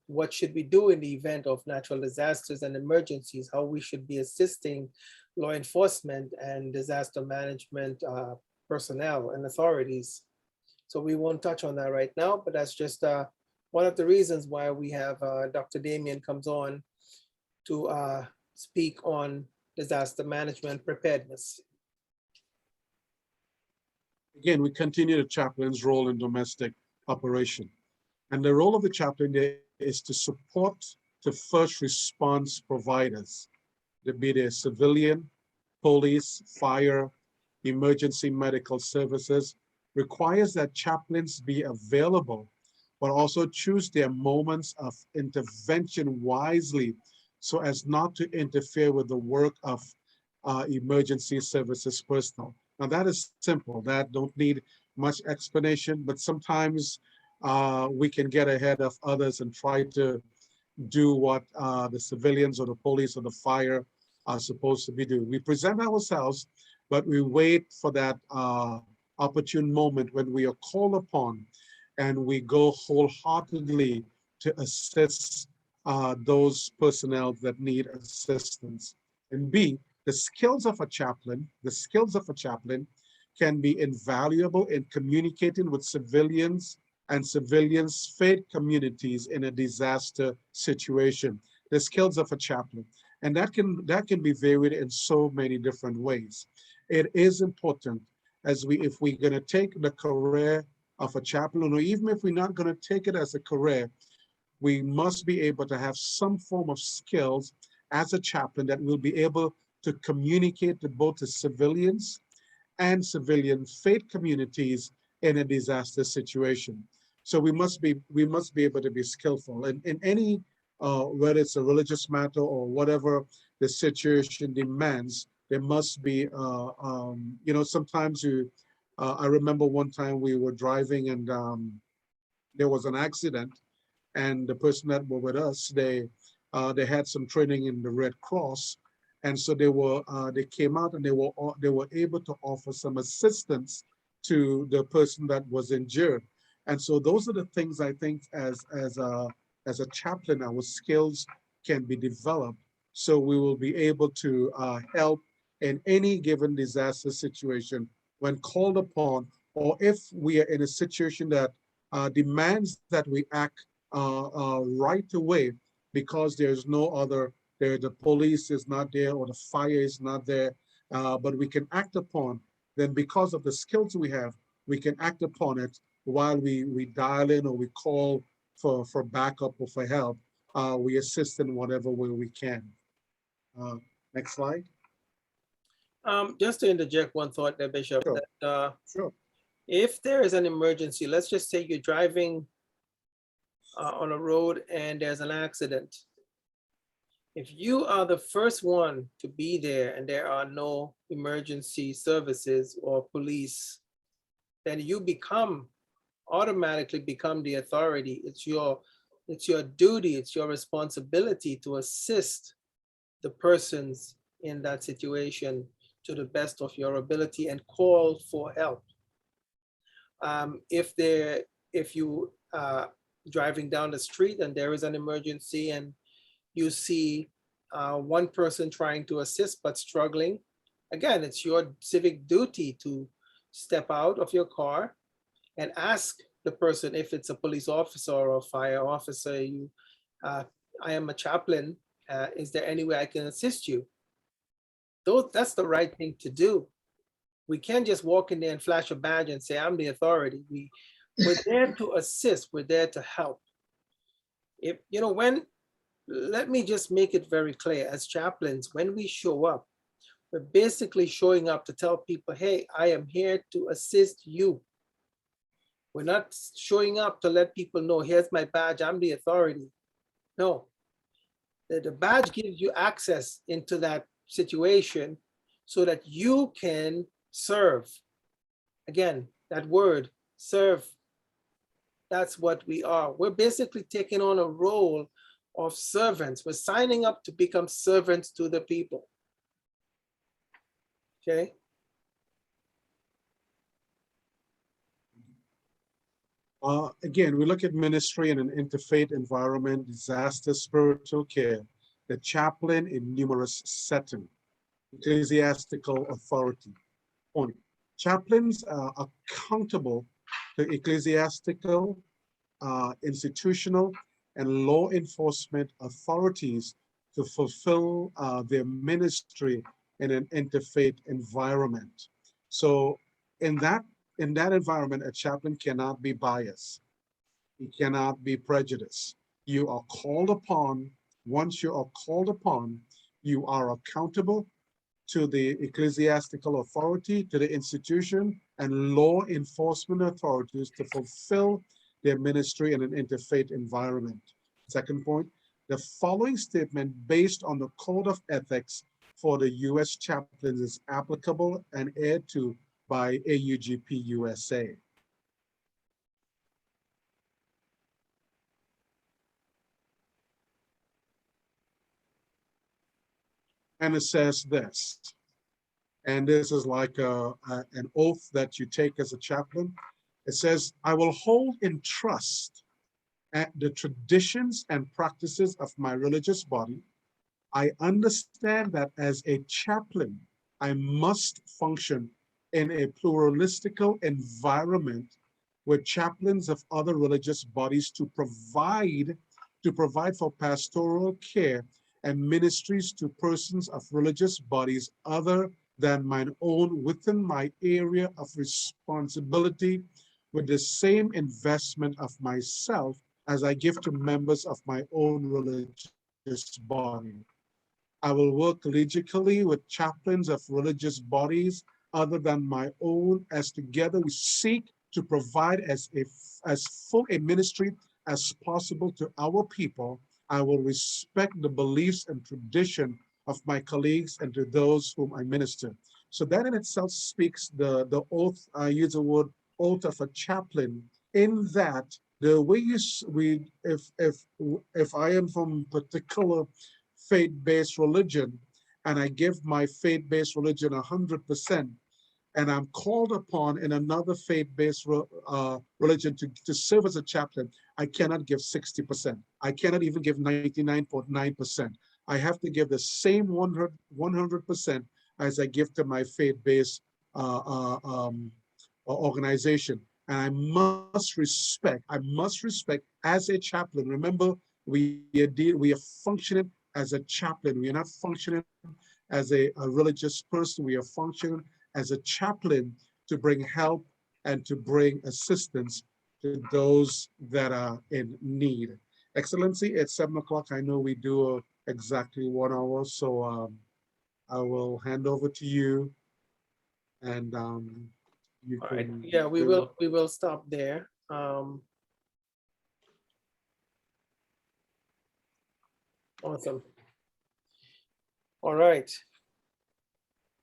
what should we do in the event of natural disasters and emergencies, how we should be assisting law enforcement and disaster management personnel and authorities. So we won't touch on that right now, but that's just one of the reasons why we have Dr. Damien comes on to speak on disaster management preparedness. Again, we continue the chaplain's role in domestic operation. And the role of the chaplain there is to support the first response providers, be they civilian, police, fire, emergency medical services. Requires that chaplains be available, but also choose their moments of intervention wisely so as not to interfere with the work of emergency services personnel. Now that is simple, that don't need much explanation, but sometimes we can get ahead of others and try to do what the civilians or the police or the fire are supposed to be doing. We present ourselves, but we wait for that opportune moment when we are called upon, and we go wholeheartedly to assist those personnel that need assistance. And B, the skills of a chaplain can be invaluable in communicating with civilians and civilians' faith communities in a disaster situation. The skills of a chaplain. And that can be varied in so many different ways. It is important if we're going to take the career of a chaplain, or even if we're not going to take it as a career, we must be able to have some form of skills as a chaplain that will be able to communicate to both the civilians and civilian faith communities in a disaster situation. So we must be able to be skillful in any whether it's a religious matter or whatever the situation demands. There must be sometimes I remember one time we were driving and there was an accident, and the person that were with us, they had some training in the Red Cross, and so they came out and they were able to offer some assistance to the person that was injured. And so those are the things I think as a chaplain, our skills can be developed, so we will be able to help in any given disaster situation when called upon, or if we are in a situation that demands that we act right away because there's no other, the police is not there or the fire is not there, but we can act upon, then because of the skills we have, we can act upon it while we dial in or we call for backup or for help. We assist in whatever way we can. Next slide. Just to interject one thought there, Bishop, Sure. that Sure. if there is an emergency, let's just say you're driving on a road and there's an accident. If you are the first one to be there and there are no emergency services or police, then you automatically become the authority. It's your duty, it's your responsibility to assist the persons in that situation to the best of your ability and call for help. If you driving down the street and there is an emergency and you see one person trying to assist but struggling, again, it's your civic duty to step out of your car and ask the person, if it's a police officer or a fire officer, I am a chaplain, is there any way I can assist you? That's the right thing to do. We can't just walk in there and flash a badge and say, I'm the authority. We're there to assist, we're there to help. Let me just make it very clear, as chaplains, when we show up, we're basically showing up to tell people, hey, I am here to assist you. We're not showing up to let people know, here's my badge, I'm the authority. No, the badge gives you access into that situation so that you can serve. Again, that word, serve, that's what we are. We're basically taking on a role of servants. We're signing up to become servants to the people. Okay. Again, we look at ministry in an interfaith environment, disaster, spiritual care, the chaplain in numerous settings, ecclesiastical authority. Point. Chaplains are accountable to ecclesiastical, institutional, and law enforcement authorities to fulfill their ministry in an interfaith environment. So in that environment, a chaplain cannot be biased. He cannot be prejudiced. You are called upon. Once you are called upon, you are accountable to the ecclesiastical authority, to the institution, and law enforcement authorities to fulfill their ministry in an interfaith environment. Second point, the following statement based on the Code of Ethics for the U.S. chaplains is applicable and adhered to by AUGP USA. And it says this, and this is like an oath that you take as a chaplain. It says, I will hold in trust the traditions and practices of my religious body. I understand that as a chaplain, I must function in a pluralistical environment with chaplains of other religious bodies to provide for pastoral care and ministries to persons of religious bodies other than mine own within my area of responsibility, with the same investment of myself as I give to members of my own religious body. I will work collegially with chaplains of religious bodies other than my own, as together we seek to provide as full a ministry as possible to our people. I will respect the beliefs and tradition of my colleagues and to those whom I minister. So that in itself speaks the oath, I use the word oath of a chaplain, in that the way if I am from particular faith-based religion and I give my faith-based religion 100%, and I'm called upon in another faith-based religion to serve as a chaplain, I cannot give 60%. I cannot even give 99.9%. I have to give the same 100% as I give to my faith-based organization. And I must respect as a chaplain. Remember, we are functioning as a chaplain. We are not functioning as a religious person. We are functioning as a chaplain to bring help and to bring assistance to those that are in need. Excellency, at 7 o'clock, I know we do exactly 1 hour, so I will hand over to you, and you All right. can. Yeah, we will stop there. Awesome. All right.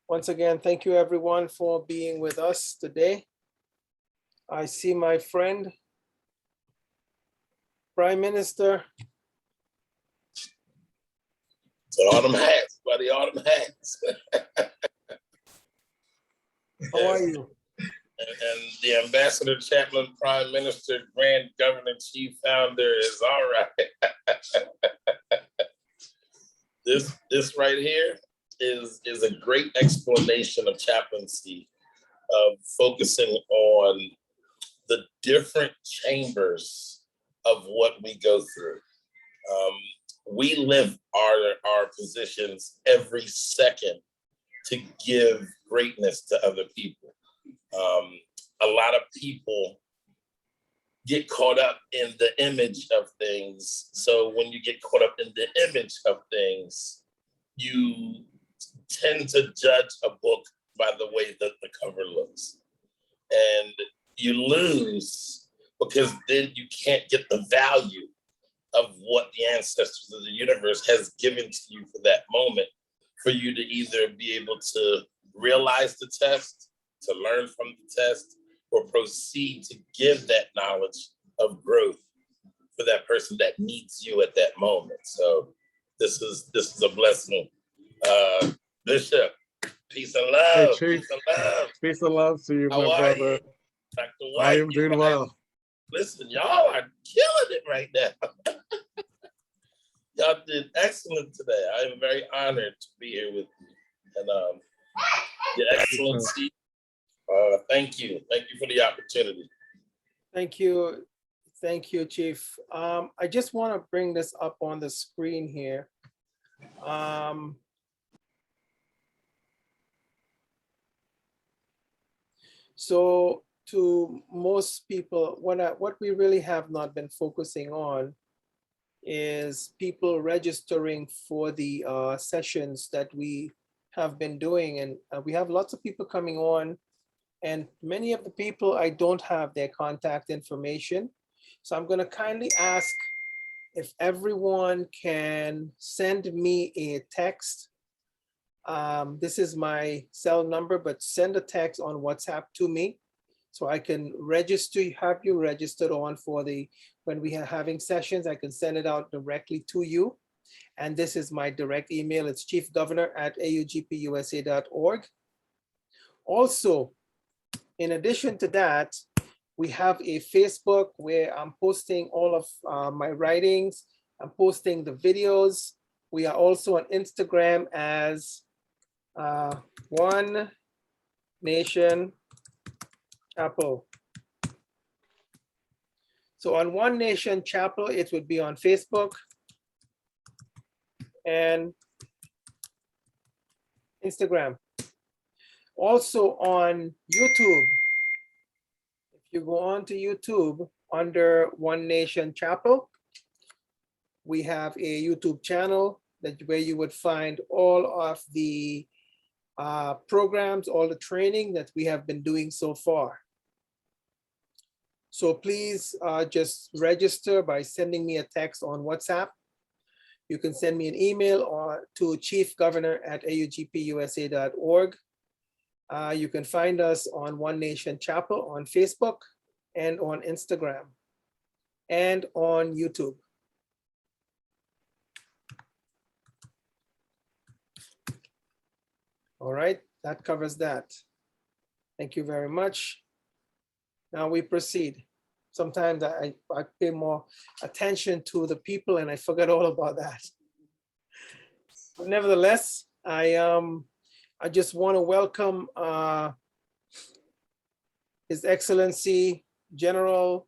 Once again, thank you everyone for being with us today. I see my friend, Prime Minister. So autumn hats, buddy, autumn hats. How are you? And the Ambassador, Chaplain, Prime Minister, Grand Governor, Chief Founder is all right. This right here is a great explanation of chaplaincy, of focusing on the different chambers of what we go through. We live our positions every second to give greatness to other people. A lot of people get caught up in the image of things. So when you get caught up in the image of things, you tend to judge a book by the way that the cover looks. And you lose because then you can't get the value of what the ancestors of the universe has given to you for that moment, for you to either be able to realize the test, to learn from the test, or proceed to give that knowledge of growth for that person that needs you at that moment. So this is a blessing. Bishop, peace and love. Hey, Chief. Peace and love. Peace and love to you, How my are brother. you? Dr. White, I am doing well. Listen, y'all are killing it right now. Y'all did excellent today. I am very honored to be here with you. And Your Excellency, thank you. Thank you for the opportunity. Thank you. Thank you, Chief. I just want to bring this up on the screen here. So to most people, what we really have not been focusing on is people registering for the sessions that we have been doing. And we have lots of people coming on, and many of the people, I don't have their contact information. So I'm going to kindly ask if everyone can send me a text. This is my cell number, but send a text on WhatsApp to me so I can register, have you registered on for when we are having sessions. I can send it out directly to you. And this is my direct email. It's chiefgovernor@augpusa.org. Also, in addition to that, we have a Facebook where I'm posting all of my writings. I'm posting the videos. We are also on Instagram as One Nation Chapel. So on One Nation Chapel, it would be on Facebook and Instagram. Also on YouTube. If you go on to YouTube under One Nation Chapel, we have a YouTube channel where you would find all of the programs, all the training that we have been doing so far. So please just register by sending me a text on WhatsApp. You can send me an email or to chiefgovernor@augpusa.org. You can find us on One Nation Chapel on Facebook and on Instagram and on YouTube. All right, that covers that. Thank you very much. Now we proceed. Sometimes I pay more attention to the people and I forget all about that. But nevertheless, I just want to welcome His Excellency General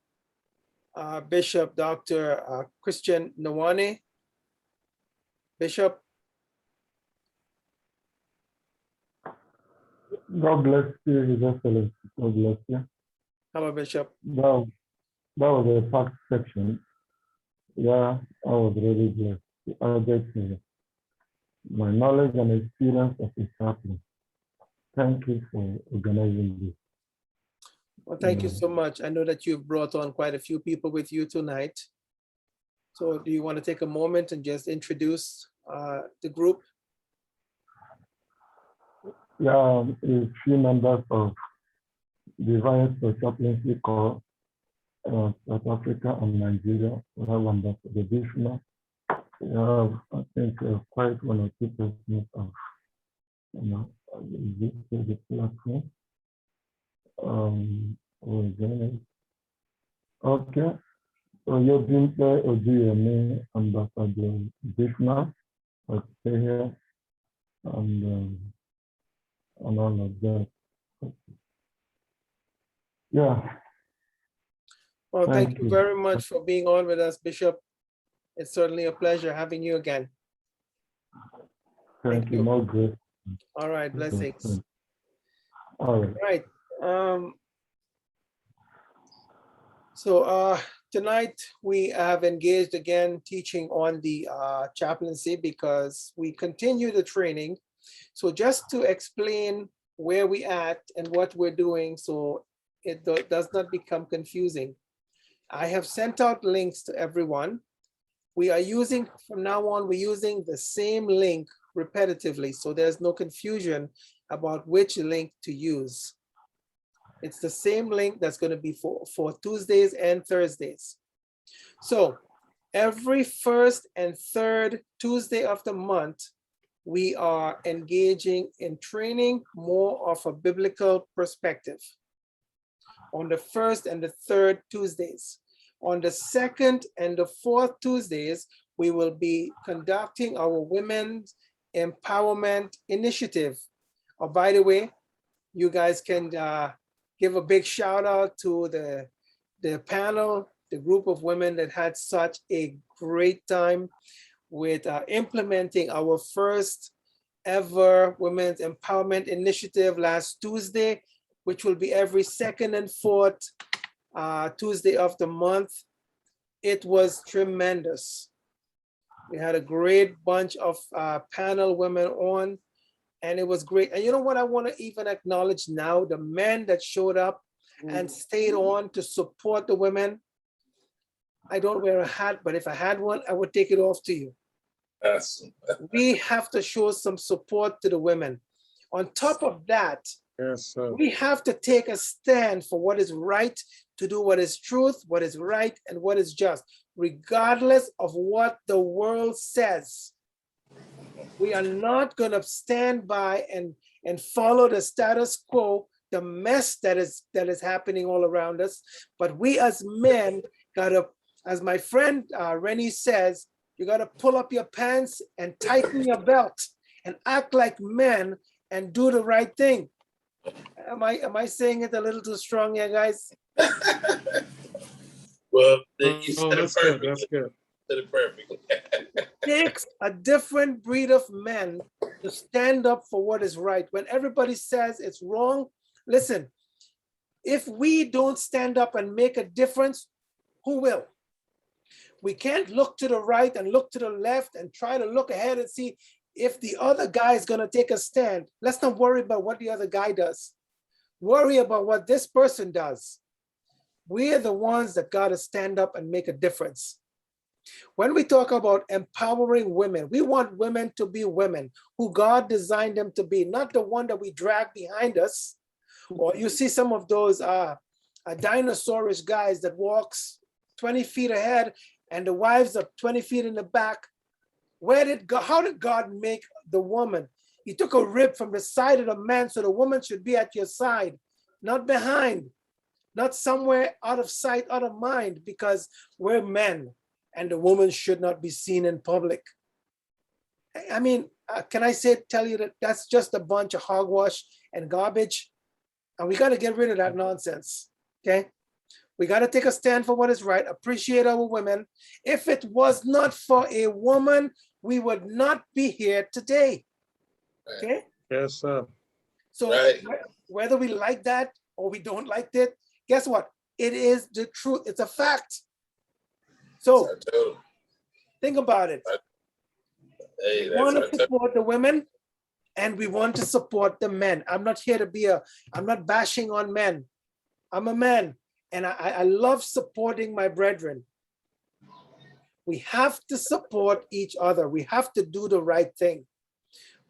Bishop Dr. Christian Nwane. Bishop. God bless you, His Excellency. God bless you. Hello, Bishop. That was a packed section. Yeah, I was really blessed. I get my knowledge and experience as a chaplain. Thank you for organizing this. Well, thank you so much. I know that you've brought on quite a few people with you tonight. So do you want to take a moment and just introduce the group? Yeah, a few members of the various chaplaincy corps, South Africa and Nigeria. We have members of the divisional. We have, I think, quite one or two persons of, the platform. Okay. So you've been there, OGMA, Ambassador Divisional, here, and all of that. Yeah. Well, thank you very much for being on with us, Bishop. It's certainly a pleasure having you again. Thank you. More good. All right, blessings. All right. So tonight we have engaged again teaching on the chaplaincy because we continue the training. So just to explain where we at and what we're doing so it does not become confusing. I have sent out links to everyone. We are using, from now on, we're using the same link repetitively, so there's no confusion about which link to use. It's the same link that's going to be for Tuesdays and Thursdays. So every first and third Tuesday of the month, we are engaging in training more of a biblical perspective on the first and the third Tuesdays. On the second and the fourth Tuesdays, we will be conducting our Women's Empowerment Initiative. Oh, by the way, you guys can give a big shout out to the panel, the group of women that had such a great time with implementing our first ever Women's Empowerment Initiative last Tuesday, which will be every second and fourth Tuesday of the month. It was tremendous. We had a great bunch of panel women on, and it was great. And you know what I want to even acknowledge now? The men that showed up and stayed on to support the women. I don't wear a hat, but if I had one, I would take it off to you. Yes. We have to show some support to the women. On top of that, Yes, sir. we have to take a stand for what is right, to do what is truth, what is right, and what is just, regardless of what the world says. We are not going to stand by and follow the status quo, the mess that is happening all around us. But we as men gotta, as my friend Rennie says, you gotta pull up your pants and tighten your belt and act like men and do the right thing. Am I saying it a little too strong here, guys? Well, you said it That's good. perfectly. That's good. Said it perfectly. It takes a different breed of men to stand up for what is right. When everybody says it's wrong, listen, if we don't stand up and make a difference, who will? We can't look to the right and look to the left and try to look ahead and see if the other guy is going to take a stand, let's not worry about what the other guy does. Worry about what this person does. We're the ones that got to stand up and make a difference. When we talk about empowering women, we want women to be women who God designed them to be, not the one that we drag behind us. Or you see some of those dinosaurish guys that walks 20 feet ahead and the wives are 20 feet in the back. How did God make the woman? He took a rib from the side of the man, so the woman should be at your side, not behind, not somewhere out of sight, out of mind, because we're men and the woman should not be seen in public. I mean, can I tell you that that's just a bunch of hogwash and garbage? And we got to get rid of that nonsense, okay? We got to take a stand for what is right, appreciate our women. If it was not for a woman, we would not be here today, okay? Yes, sir. So whether we like that or we don't like it, guess what? It is the truth. It's a fact. So think about it. Hey, we want to support the women and we want to support the men. I'm not here to I'm not bashing on men. I'm a man and I love supporting my brethren. We have to support each other. We have to do the right thing,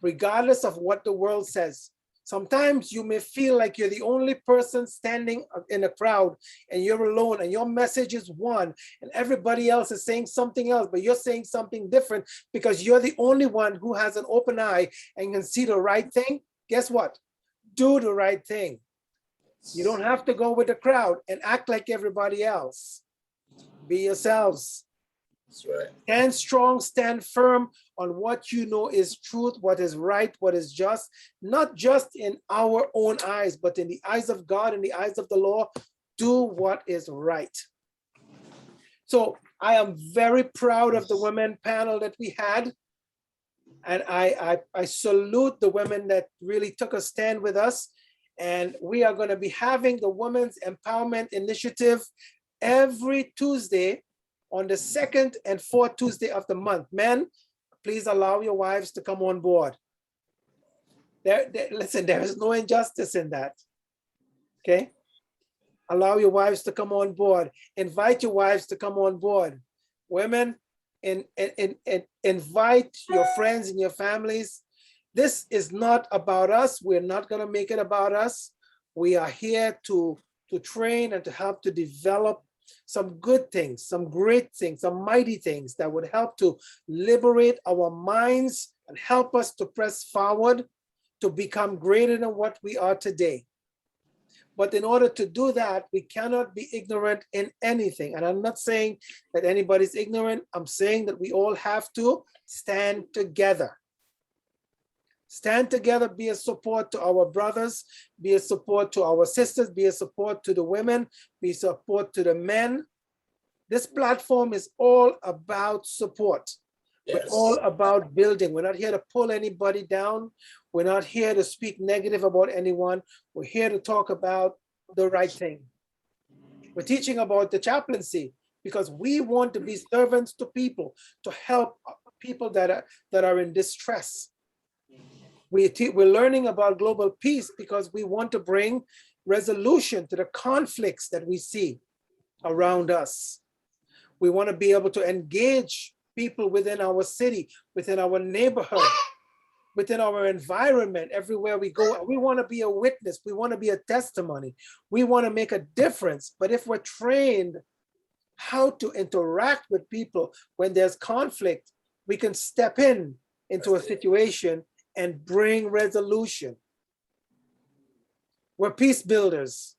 regardless of what the world says. Sometimes you may feel like you're the only person standing in a crowd and you're alone and your message is one and everybody else is saying something else, but you're saying something different because you're the only one who has an open eye and can see the right thing. Guess what? Do the right thing. You don't have to go with the crowd and act like everybody else. Be yourselves. That's right. Stand strong, stand firm on what you know is truth, what is right, what is just, not just in our own eyes, but in the eyes of God, in the eyes of the law. Do what is right. So I am very proud of the women panel that we had. And I salute the women that really took a stand with us. And we are going to be having the Women's Empowerment Initiative every Tuesday on the 2nd and 4th Tuesday of the month. Men, please allow your wives to come on board. Listen, there is no injustice in that, okay? Allow your wives to come on board. Invite your wives to come on board. Women, invite your friends and your families. This is not about us. We're not gonna make it about us. We are here to train and to help to develop some good things, some great things, some mighty things that would help to liberate our minds and help us to press forward to become greater than what we are today. But in order to do that, we cannot be ignorant in anything. And I'm not saying that anybody's ignorant. I'm saying that we all have to stand together. Stand together, be a support to our brothers, be a support to our sisters, be a support to the women, be a support to the men. This platform is all about support. Yes. We're all about building. We're not here to pull anybody down. We're not here to speak negative about anyone. We're here to talk about the right thing. We're teaching about the chaplaincy because we want to be servants to people, to help people that are in distress. We're learning about global peace because we want to bring resolution to the conflicts that we see around us. We want to be able to engage people within our city, within our neighborhood, within our environment, everywhere we go. We want to be a witness. We want to be a testimony. We want to make a difference. But if we're trained how to interact with people when there's conflict, we can step into a situation and bring resolution. We're peace builders.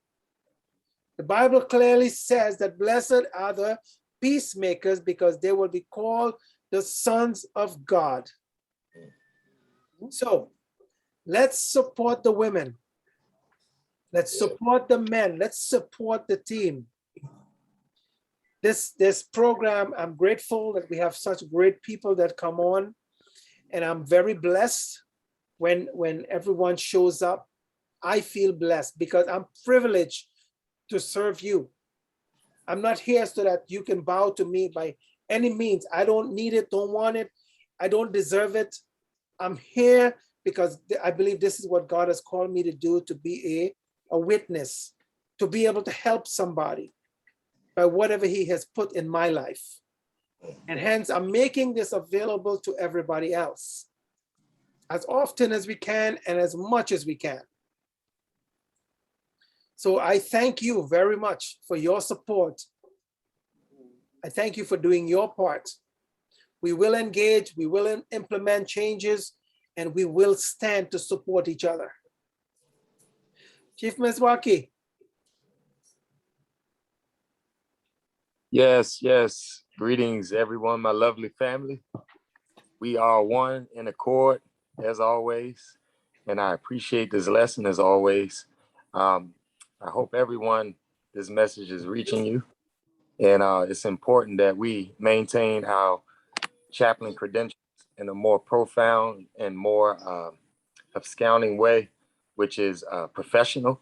The Bible clearly says that blessed are the peacemakers because they will be called the sons of God. So let's support the women. Let's support the men. Let's support the team. This program, I'm grateful that we have such great people that come on. And I'm very blessed when everyone shows up. I feel blessed because I'm privileged to serve you. I'm not here so that you can bow to me by any means. I don't need it, don't want it. I don't deserve it. I'm here because I believe this is what God has called me to do, to be a witness, to be able to help somebody by whatever he has put in my life. And hence I'm making this available to everybody else as often as we can and as much as we can. So I thank you very much for your support. I thank you for doing your part. We will engage, we will implement changes, and we will stand to support each other. Chief Meswaki. Yes, yes. Greetings, everyone, my lovely family. We are one in accord, as always, and I appreciate this lesson, as always. I hope everyone, this message is reaching you, and it's important that we maintain our chaplain credentials in a more profound and more absconding way, which is professional.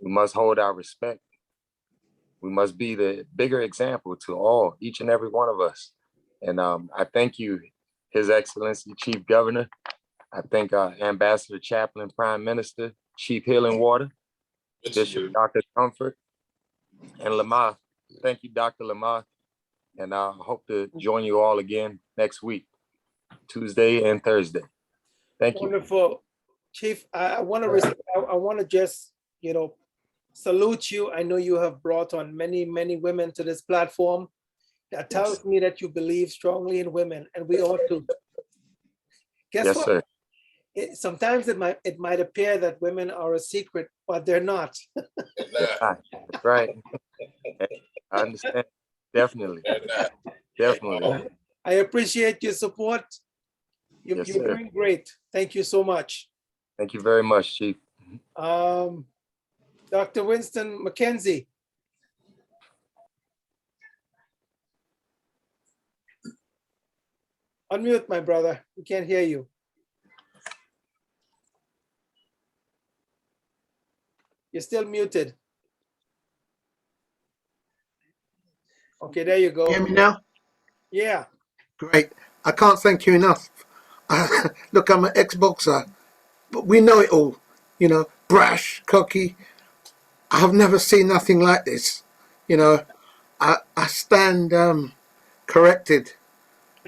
We must hold our respect. We must be the bigger example to each and every one of us. And I thank you, His Excellency, Chief Governor. I thank Ambassador Chaplain, Prime Minister, Chief Healing Water, Bishop Dr. Comfort, and Lamar. Thank you, Dr. Lamar. And I hope to join you all again next week, Tuesday and Thursday. Thank you. Wonderful. Chief, I want to just, salute you. I know you have brought on many, many women to this platform. That tells me that you believe strongly in women, and we ought to. Guess Yes, what? sir. Sometimes it might appear that women are a secret, but they're not. That's right. I understand. Definitely. Definitely. I appreciate your support. You're doing great. Thank you so much. Thank you very much, Chief. Dr. Winston McKenzie. Unmute, my brother. We can't hear you. You're still muted. Okay, there you go. Hear me now? Yeah. Great. I can't thank you enough. Look, I'm an ex-boxer, but we know it all. Brash, cocky. I have never seen nothing like this. I stand corrected.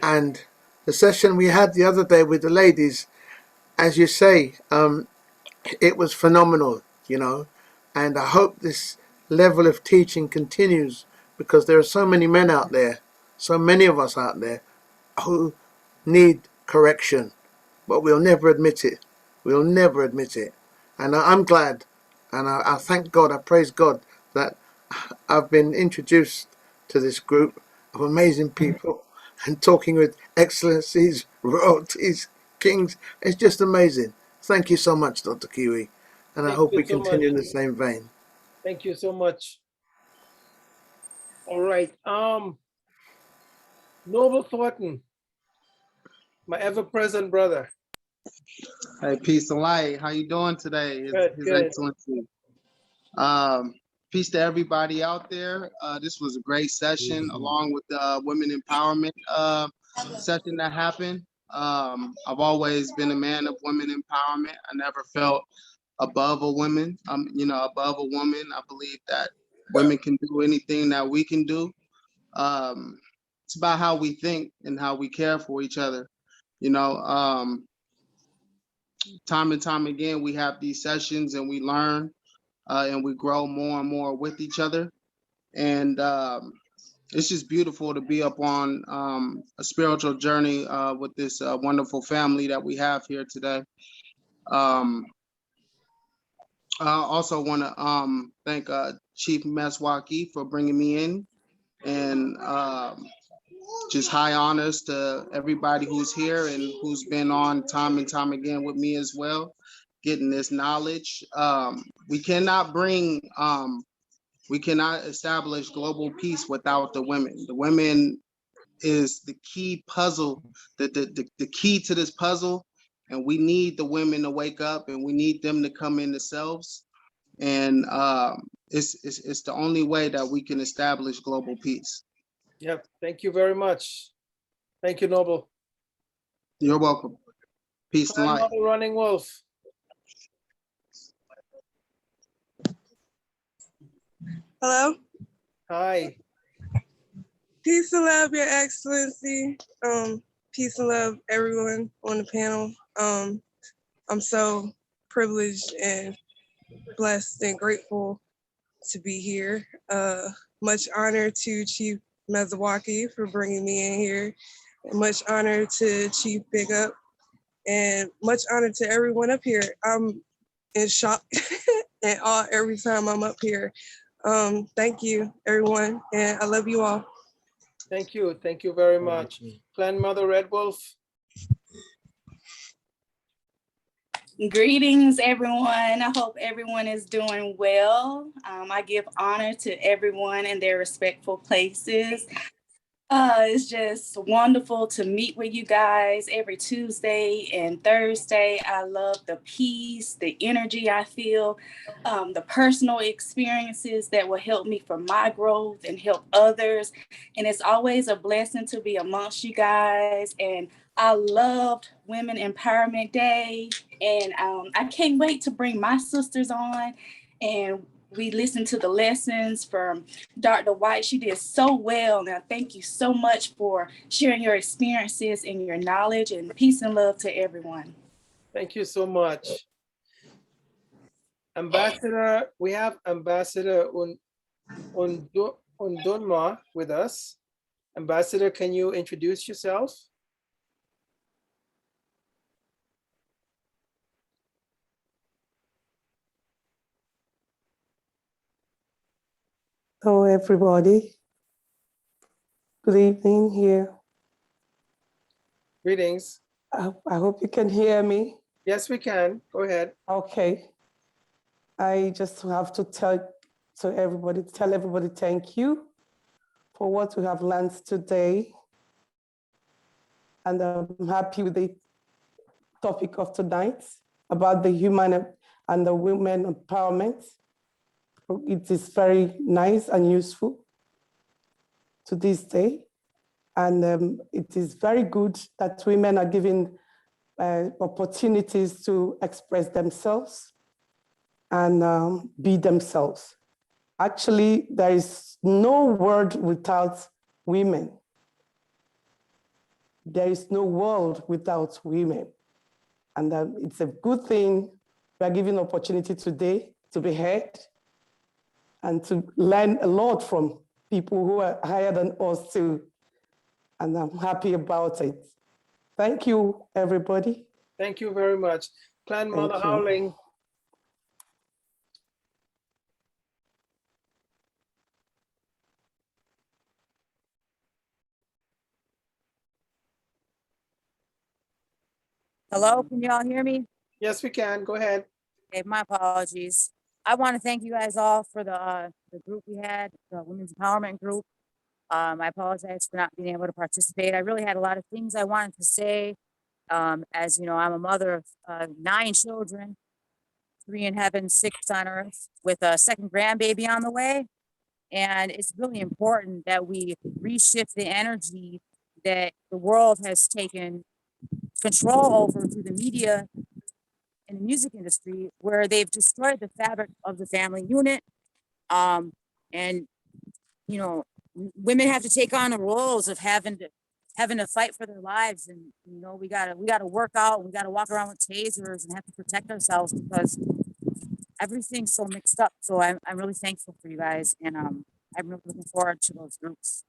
And the session we had the other day with the ladies, as you say, it was phenomenal, and I hope this level of teaching continues, because there are so many men out there, so many of us out there who need correction, but we'll never admit it. We'll never admit it. And I'm glad, and I thank God, I praise God that I've been introduced to this group of amazing people, and talking with excellencies, royalties, kings. It's just amazing. Thank you so much, Dr. Kiwi. And I hope we continue in the same vein. Thank you so much. All right. Noble Thornton, my ever-present brother. Hey, peace and light. How you doing today? His Excellency. Peace to everybody out there. This was a great session, along with the women empowerment session that happened. I've always been a man of women empowerment. I never felt above a woman. Above a woman. I believe that women can do anything that we can do. It's about how we think and how we care for each other. Time and time again, we have these sessions and we learn and we grow more and more with each other. And it's just beautiful to be up on a spiritual journey with this wonderful family that we have here today. I also want to thank Chief Meswaki for bringing me in, and just high honors to everybody who's here and who's been on time and time again with me as well, getting this knowledge. We cannot establish global peace without the women. The women is the key puzzle, the key to this puzzle, and we need the women to wake up, and we need them to come in themselves. And it's the only way that we can establish global peace. Yep. Thank you very much. Thank you, Noble. You're welcome. Peace and light. Grandmother Running Wolf. Hello. Hi. Peace and love, Your Excellency. Peace and love, everyone on the panel. I'm so privileged and blessed and grateful to be here. Much honor to Chief Mezawaki for bringing me in here. And much honor to Chief Big Up. And much honor to everyone up here. I'm in shock and awe every time I'm up here. Thank you, everyone, and I love you all. Thank you. Thank you very much. Grandmother Red Wolf. Greetings, everyone. I hope everyone is doing well. I give honor to everyone in their respectful places. It's just wonderful to meet with you guys every Tuesday and Thursday. I love the peace, the energy I feel, the personal experiences that will help me for my growth and help others. And it's always a blessing to be amongst you guys. And I loved Women Empowerment Day. And I can't wait to bring my sisters on. And we listened to the lessons from Dr. White. She did so well. Now, thank you so much for sharing your experiences and your knowledge, and peace and love to everyone. Thank you so much. Ambassador, we have Ambassador Undunma with us. Ambassador, can you introduce yourself? Hello, everybody. Good evening here. Greetings. I hope you can hear me. Yes, we can. Go ahead. Okay. I just have to tell everybody thank you for what we have learned today. And I'm happy with the topic of tonight about the human and the women empowerment. It is very nice and useful to this day. And it is very good that women are given opportunities to express themselves and be themselves. Actually, there is no world without women. There is no world without women. And it's a good thing we are given opportunity today to be heard and to learn a lot from people who are higher than us too. And I'm happy about it. Thank you, everybody. Thank you very much. Grandmother Howling. Hello, can you all hear me? Yes, we can. Go ahead. Okay, my apologies. I want to thank you guys all for the group we had, the Women's Empowerment Group. I apologize for not being able to participate. I really had a lot of things I wanted to say. As you know, I'm a mother of 9 children, 3 in heaven, 6 on earth, with a second grandbaby on the way. And it's really important that we reshift the energy that the world has taken control over through the media and the music industry, where they've destroyed the fabric of the family unit. And, you know, women have to take on the roles of having to fight for their lives. And, you know, we gotta work out, we gotta walk around with tasers and have to protect ourselves because everything's so mixed up. So I'm really thankful for you guys. And I'm really looking forward to those groups.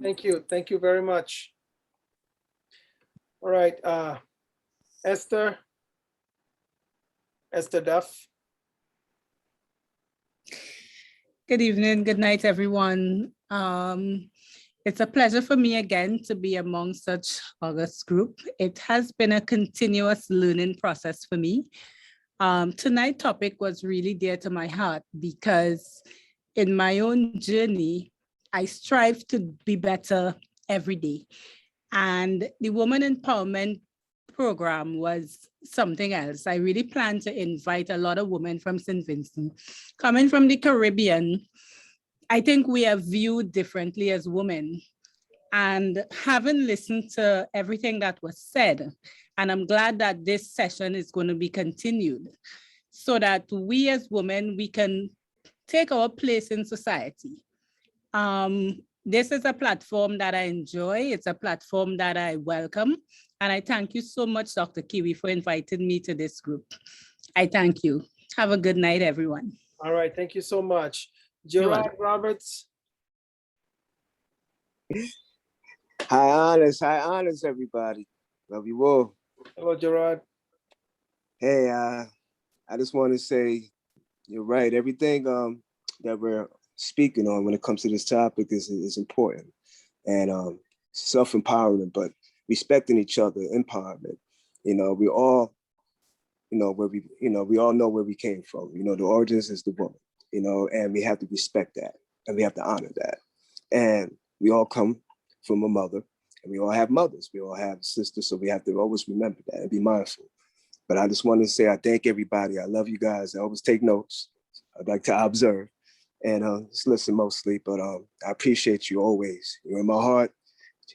Thank you. Thank you very much. All right, Esther Duff. Good evening, good night, everyone. It's a pleasure for me again to be among such august group. It has been a continuous learning process for me. Tonight's topic was really dear to my heart because in my own journey, I strive to be better every day. And the Women Empowerment Program was something else. I really plan to invite a lot of women from St. Vincent. Coming from the Caribbean, I think we are viewed differently as women. And having listened to everything that was said, And I'm glad that this session is going to be continued so that we as women, we can take our place in society. This is a platform that I enjoy. It's a platform that I welcome. And I thank you so much, Dr. Kiwi, for inviting me to this group. I thank you. Have a good night, everyone. All right, thank you so much. Gerard Roberts. Hi, honors, everybody. Love you all. Hello, Gerard. Hey, I just want to say, you're right. Everything that we're speaking on when it comes to this topic is important, and self-empowerment, but respecting each other, empowerment. You know, we all, we all know where we came from. You know, the origins is the woman. You know, and we have to respect that, and we have to honor that. And we all come from a mother, and we all have mothers. We all have sisters, so we have to always remember that and be mindful. But I just want to say I thank everybody. I love you guys. I always take notes. I'd like to observe and just listen mostly, but I appreciate you always. You're in my heart.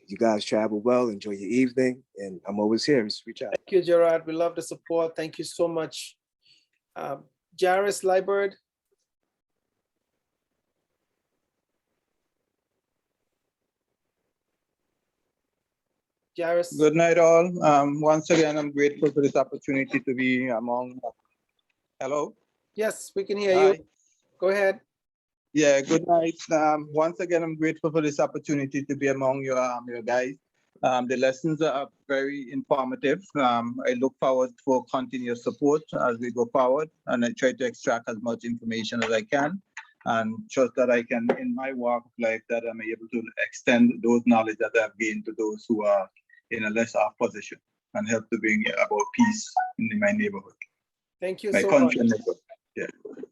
You guys travel well. Enjoy your evening, and I'm always here. Just reach out. Thank you, Gerard. We love the support. Thank you so much. Jairus Liebert. Jairus. Good night, all. Once again, I'm grateful for this opportunity to be among. Hello? Yes, we can hear you. Go ahead. Yeah, good night. Once again, I'm grateful for this opportunity to be among your guys. The lessons are very informative. I look forward for continuous support as we go forward, and I try to extract as much information as I can, and trust that I can, in my walk of life, that I'm able to extend those knowledge that I've gained to those who are in a less off position, and help to bring about peace in my neighborhood. Thank you my so country much. and neighborhood. Yeah.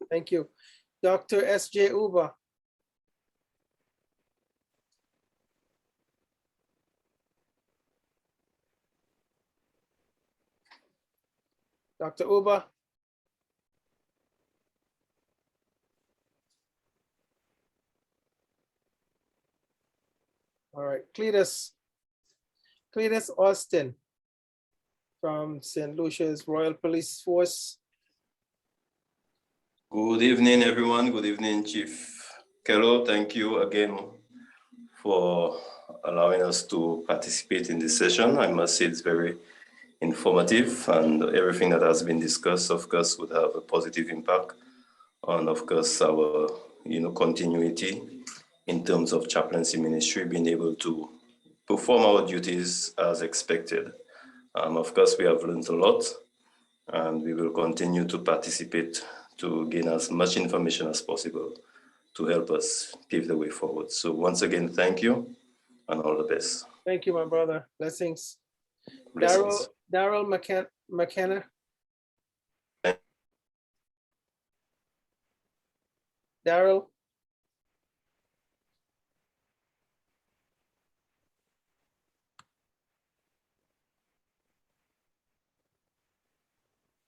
Thank you. Dr. S.J. Uba. Dr. Uba. All right, Cletus Austin from St. Lucia's Royal Police Force. Good evening, everyone. Good evening, Chief Kalloo. Thank you again for allowing us to participate in this session. I must say it's very informative, and everything that has been discussed, of course, would have a positive impact on, of course, our continuity in terms of chaplaincy ministry, being able to perform our duties as expected. Of course, we have learned a lot, and we will continue to participate to gain as much information as possible to help us pave the way forward. So once again, thank you and all the best. Thank you, my brother. Blessings. Blessings. Daryl McKenna. Daryl.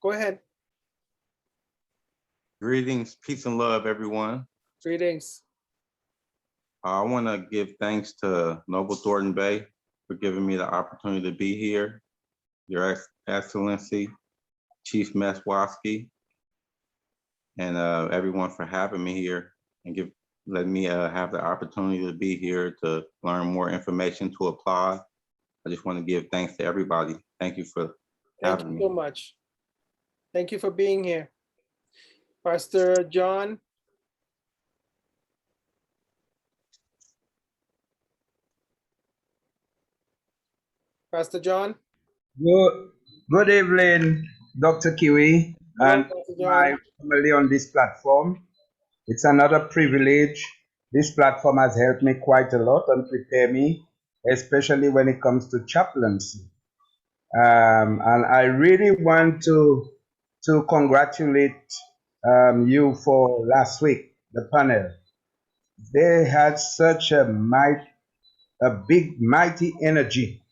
Go ahead. Greetings, peace and love, everyone. Greetings. I want to give thanks to Noble Thornton Bay for giving me the opportunity to be here. Your Excellency, Chief Meswaski, and everyone for having me here and letting me have the opportunity to be here to learn more information to apply. I just want to give thanks to everybody. Thank you for having me. Thank you so much. Thank you for being here. Pastor John. Pastor John. Good evening, Dr. Kiwi and my family on this platform. It's another privilege. This platform has helped me quite a lot and prepare me, especially when it comes to chaplaincy. And I really want to congratulate you for last week, the panel. They had such a big, mighty energy.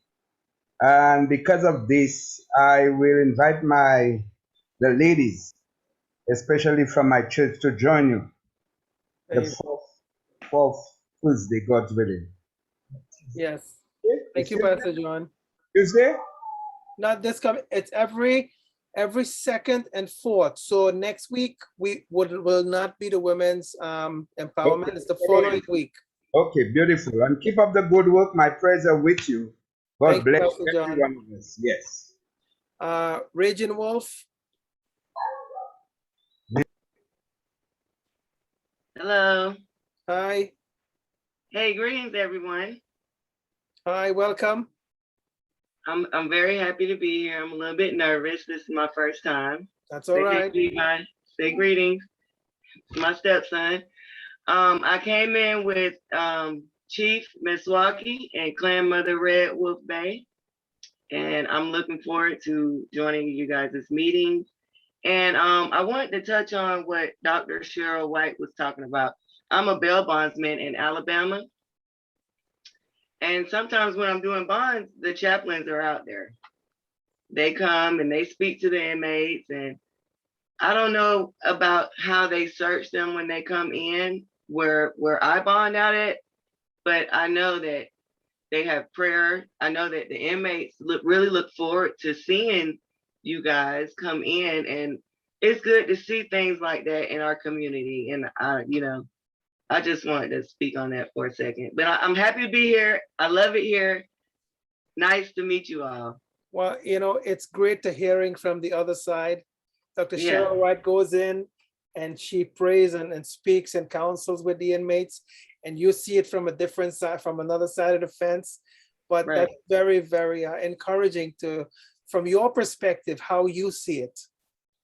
And because of this, I will invite the ladies, especially from my church, to join you the fourth Tuesday, God's willing. Yes. Thank you, Pastor John. Tuesday? Not this coming, it's every second and fourth. So next week will not be the women's empowerment. Okay, It's the following week. okay, beautiful. And keep up the good work. My prayers are with you. God Thank you, bless Pastor every John. one of us. Yes. Raging Wolf. Hello. Hi. Hey, greetings, everyone. Hi, welcome. I'm very happy to be here. I'm a little bit nervous. This is my first time. That's all right. Say greetings to my stepson. I came in with Chief Meswaki and Clan Mother Red Wolf Bay, and I'm looking forward to joining you guys' meetings. And I wanted to touch on what Dr. Cheryl White was talking about. I'm a bail bondsman in Alabama. And sometimes when I'm doing bonds, the chaplains are out there. They come and they speak to the inmates, and I don't know about how they search them when they come in where I bond out at, but I know that they have prayer. I know that the inmates really look forward to seeing you guys come in, and it's good to see things like that in our community. And I just wanted to speak on that for a second, but I'm happy to be here. I love it here. Nice to meet you all. Well, it's great to hearing from the other side. Dr. Yeah. Cheryl White goes in and she prays and speaks and counsels with the inmates, and you see it from a different side, from another side of the fence. But Right. that's very, very encouraging from your perspective, how you see it.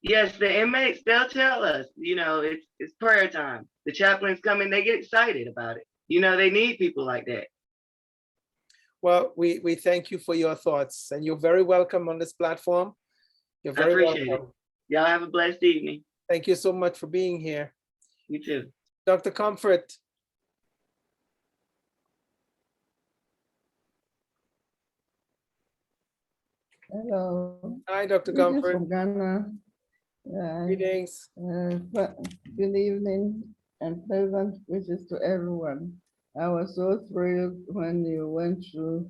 Yes, the inmates, they'll tell us, it's prayer time. The chaplains come in, they get excited about it. They need people like that. Well, we thank you for your thoughts, and you're very welcome on this platform. You're I very appreciate welcome. it. Y'all have a blessed evening. Thank you so much for being here. You too. Dr. Comfort. Hello. Hi, Dr. Greetings Comfort. from Ghana. Greetings. Good evening and pleasant wishes to everyone. I was so thrilled when you went through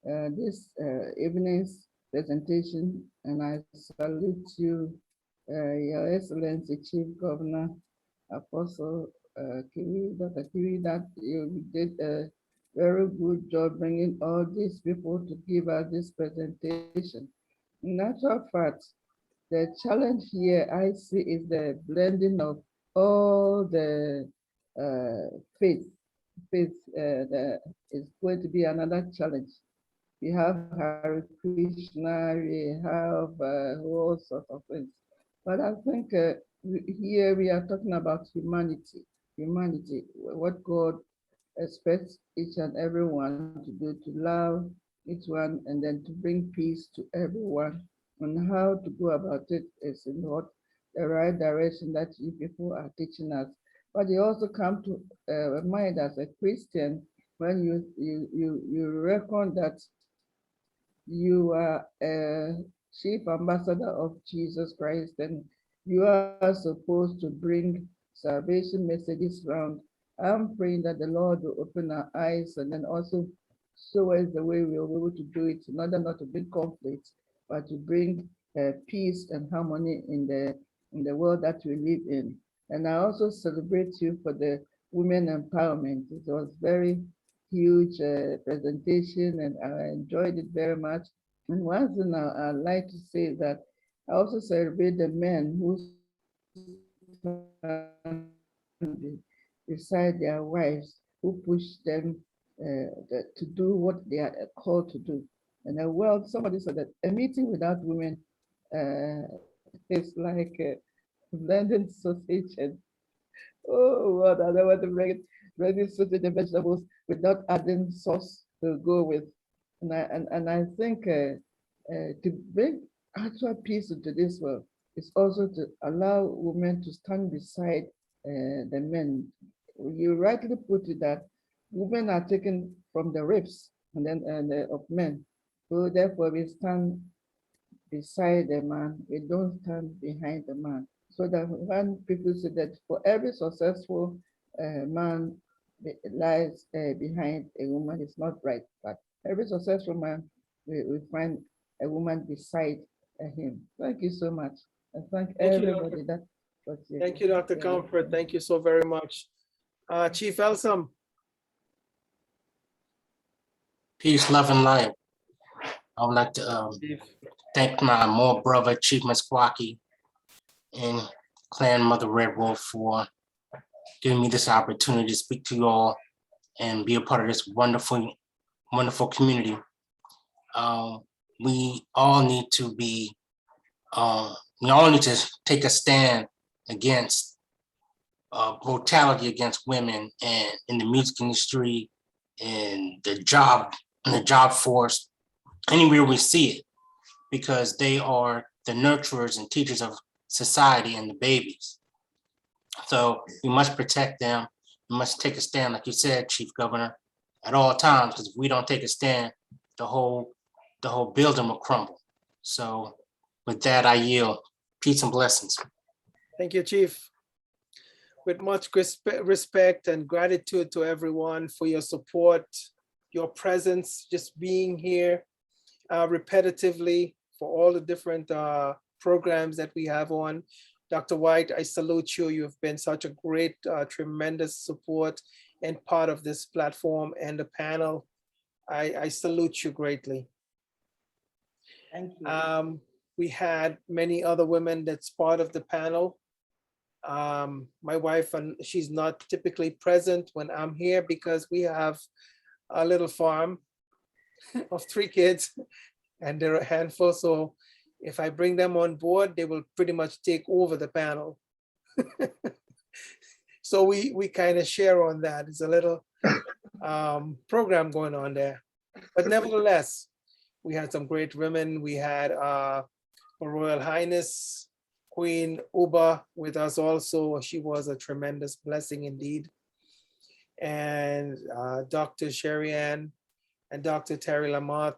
this evening's presentation, and I salute you, Your Excellency Chief Governor, Apostle Kiwi, Dr. Kiwi, that you did a very good job bringing all these people to give us this presentation. In actual fact, the challenge here I see is the blending of all the faith. Is going to be another challenge. We have Hare Krishna, we have all sorts of things. But I think here we are talking about humanity. Humanity, what God expects each and everyone to do, to love each one, and then to bring peace to everyone. And how to go about it is in what the right direction that you people are teaching us. But you also come to mind as a Christian when you reckon that you are a chief ambassador of Jesus Christ, and you are supposed to bring salvation messages around. I'm praying that the Lord will open our eyes and then also show us the way we'll be able to do it in order not to bring conflict, but to bring peace and harmony in the world that we live in. And I also celebrate you for the women empowerment. It was very huge presentation, and I enjoyed it very much. And one thing I'd like to say is that I also celebrate the men who stand beside their wives, who push them to do what they are called to do. And well, somebody said that a meeting without women is like blending sausage and oh, what I don't want to bring this sausage and vegetables without adding sauce to go with. And I think to bring actual peace into this world is also to allow women to stand beside the men. You rightly put it that women are taken from the ribs and then of men. So therefore we stand beside the man, we don't stand behind the man. So that when people say that for every successful man lies behind a woman, it's not right. But every successful man, we find a woman beside him. Thank you so much. And thank Thank you, everybody that was here. Thank you, Dr. Comfort. Thank you so very much. Chief Elsom. Peace, love, and light. I would like to thank my more brother, Chief Meskwaki, and Clan Mother Red Wolf for giving me this opportunity to speak to you all and be a part of this wonderful, wonderful community. We all need to be, we all need to take a stand against brutality against women and in the music industry and the job force, anywhere we see it, because they are the nurturers and teachers of society and the babies. So we must protect them. We must take a stand, like you said, Chief Governor, at all times, because if we don't take a stand, the whole building will crumble. So with that, I yield. Peace and blessings. Thank you, Chief. With much respect and gratitude to everyone for your support, your presence, just being here repetitively for all the different programs that we have on. Dr. White, I salute you. You've been such a great, tremendous support and part of this platform and the panel. I salute you greatly. Thank you. We had many other women that's part of the panel. My wife, and she's not typically present when I'm here because we have a little farm of 3 kids and they're a handful. So if I bring them on board, they will pretty much take over the panel. So we kind of share on that. It's a little program going on there. But nevertheless, we had some great women. We had Her Royal Highness Queen Uba with us also. She was a tremendous blessing indeed. And Dr. Sherry Ann and Dr. Terry Lamont.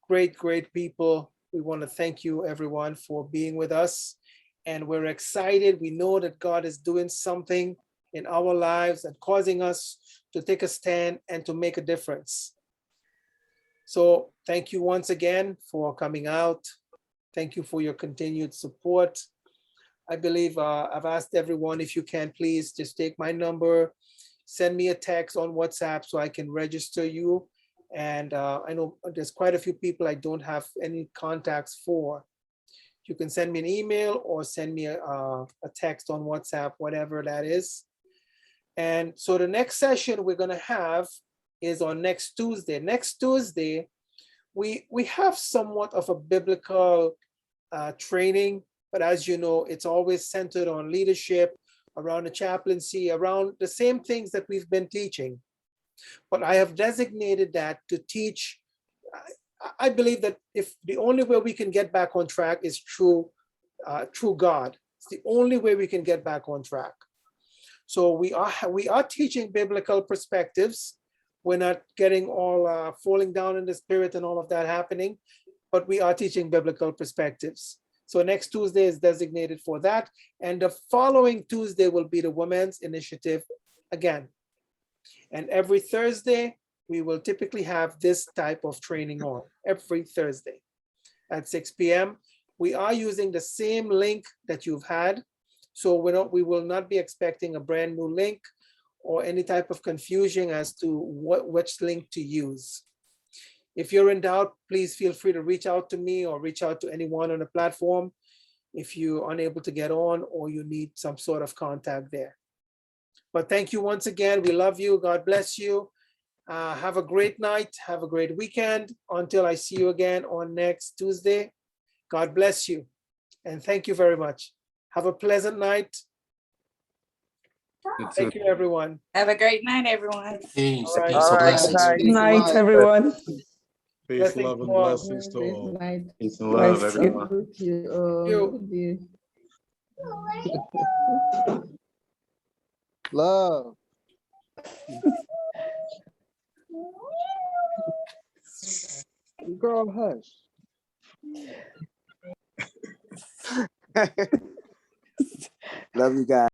Great people. We want to thank you everyone for being with us. And we're excited. We know that God is doing something in our lives and causing us to take a stand and to make a difference. So thank you once again for coming out. Thank you for your continued support. I believe I've asked everyone, if you can, please just take my number, send me a text on WhatsApp so I can register you. And I know there's quite a few people I don't have any contacts for. You can send me an email or send me a text on WhatsApp, whatever that is. And so the next session we're gonna have is on next Tuesday. Next Tuesday, we have somewhat of a biblical training, but as you know, it's always centered on leadership, around the chaplaincy, around the same things that we've been teaching. But I have designated that to teach. I believe that if the only way we can get back on track is through God. It's the only way we can get back on track. So we are teaching biblical perspectives. We're not getting all falling down in the spirit and all of that happening, but we are teaching biblical perspectives. So next Tuesday is designated for that. And the following Tuesday will be the Women's Initiative again. And every Thursday, we will typically have this type of training on every Thursday at 6 p.m. We are using the same link that you've had. So we will not be expecting a brand new link or any type of confusion as to which link to use. If you're in doubt, please feel free to reach out to me or reach out to anyone on the platform if you're unable to get on or you need some sort of contact there. But thank you once again. We love you. God bless you. Have a great night. Have a great weekend. Until I see you again on next Tuesday. God bless you. And thank you very much. Have a pleasant night. Thank you, everyone. Have a great night, everyone. Peace. All right. Peace and blessings. Good night, everyone. Peace, love, and blessings to all. Peace and love, everyone. Love. Girl, hush. Love you guys.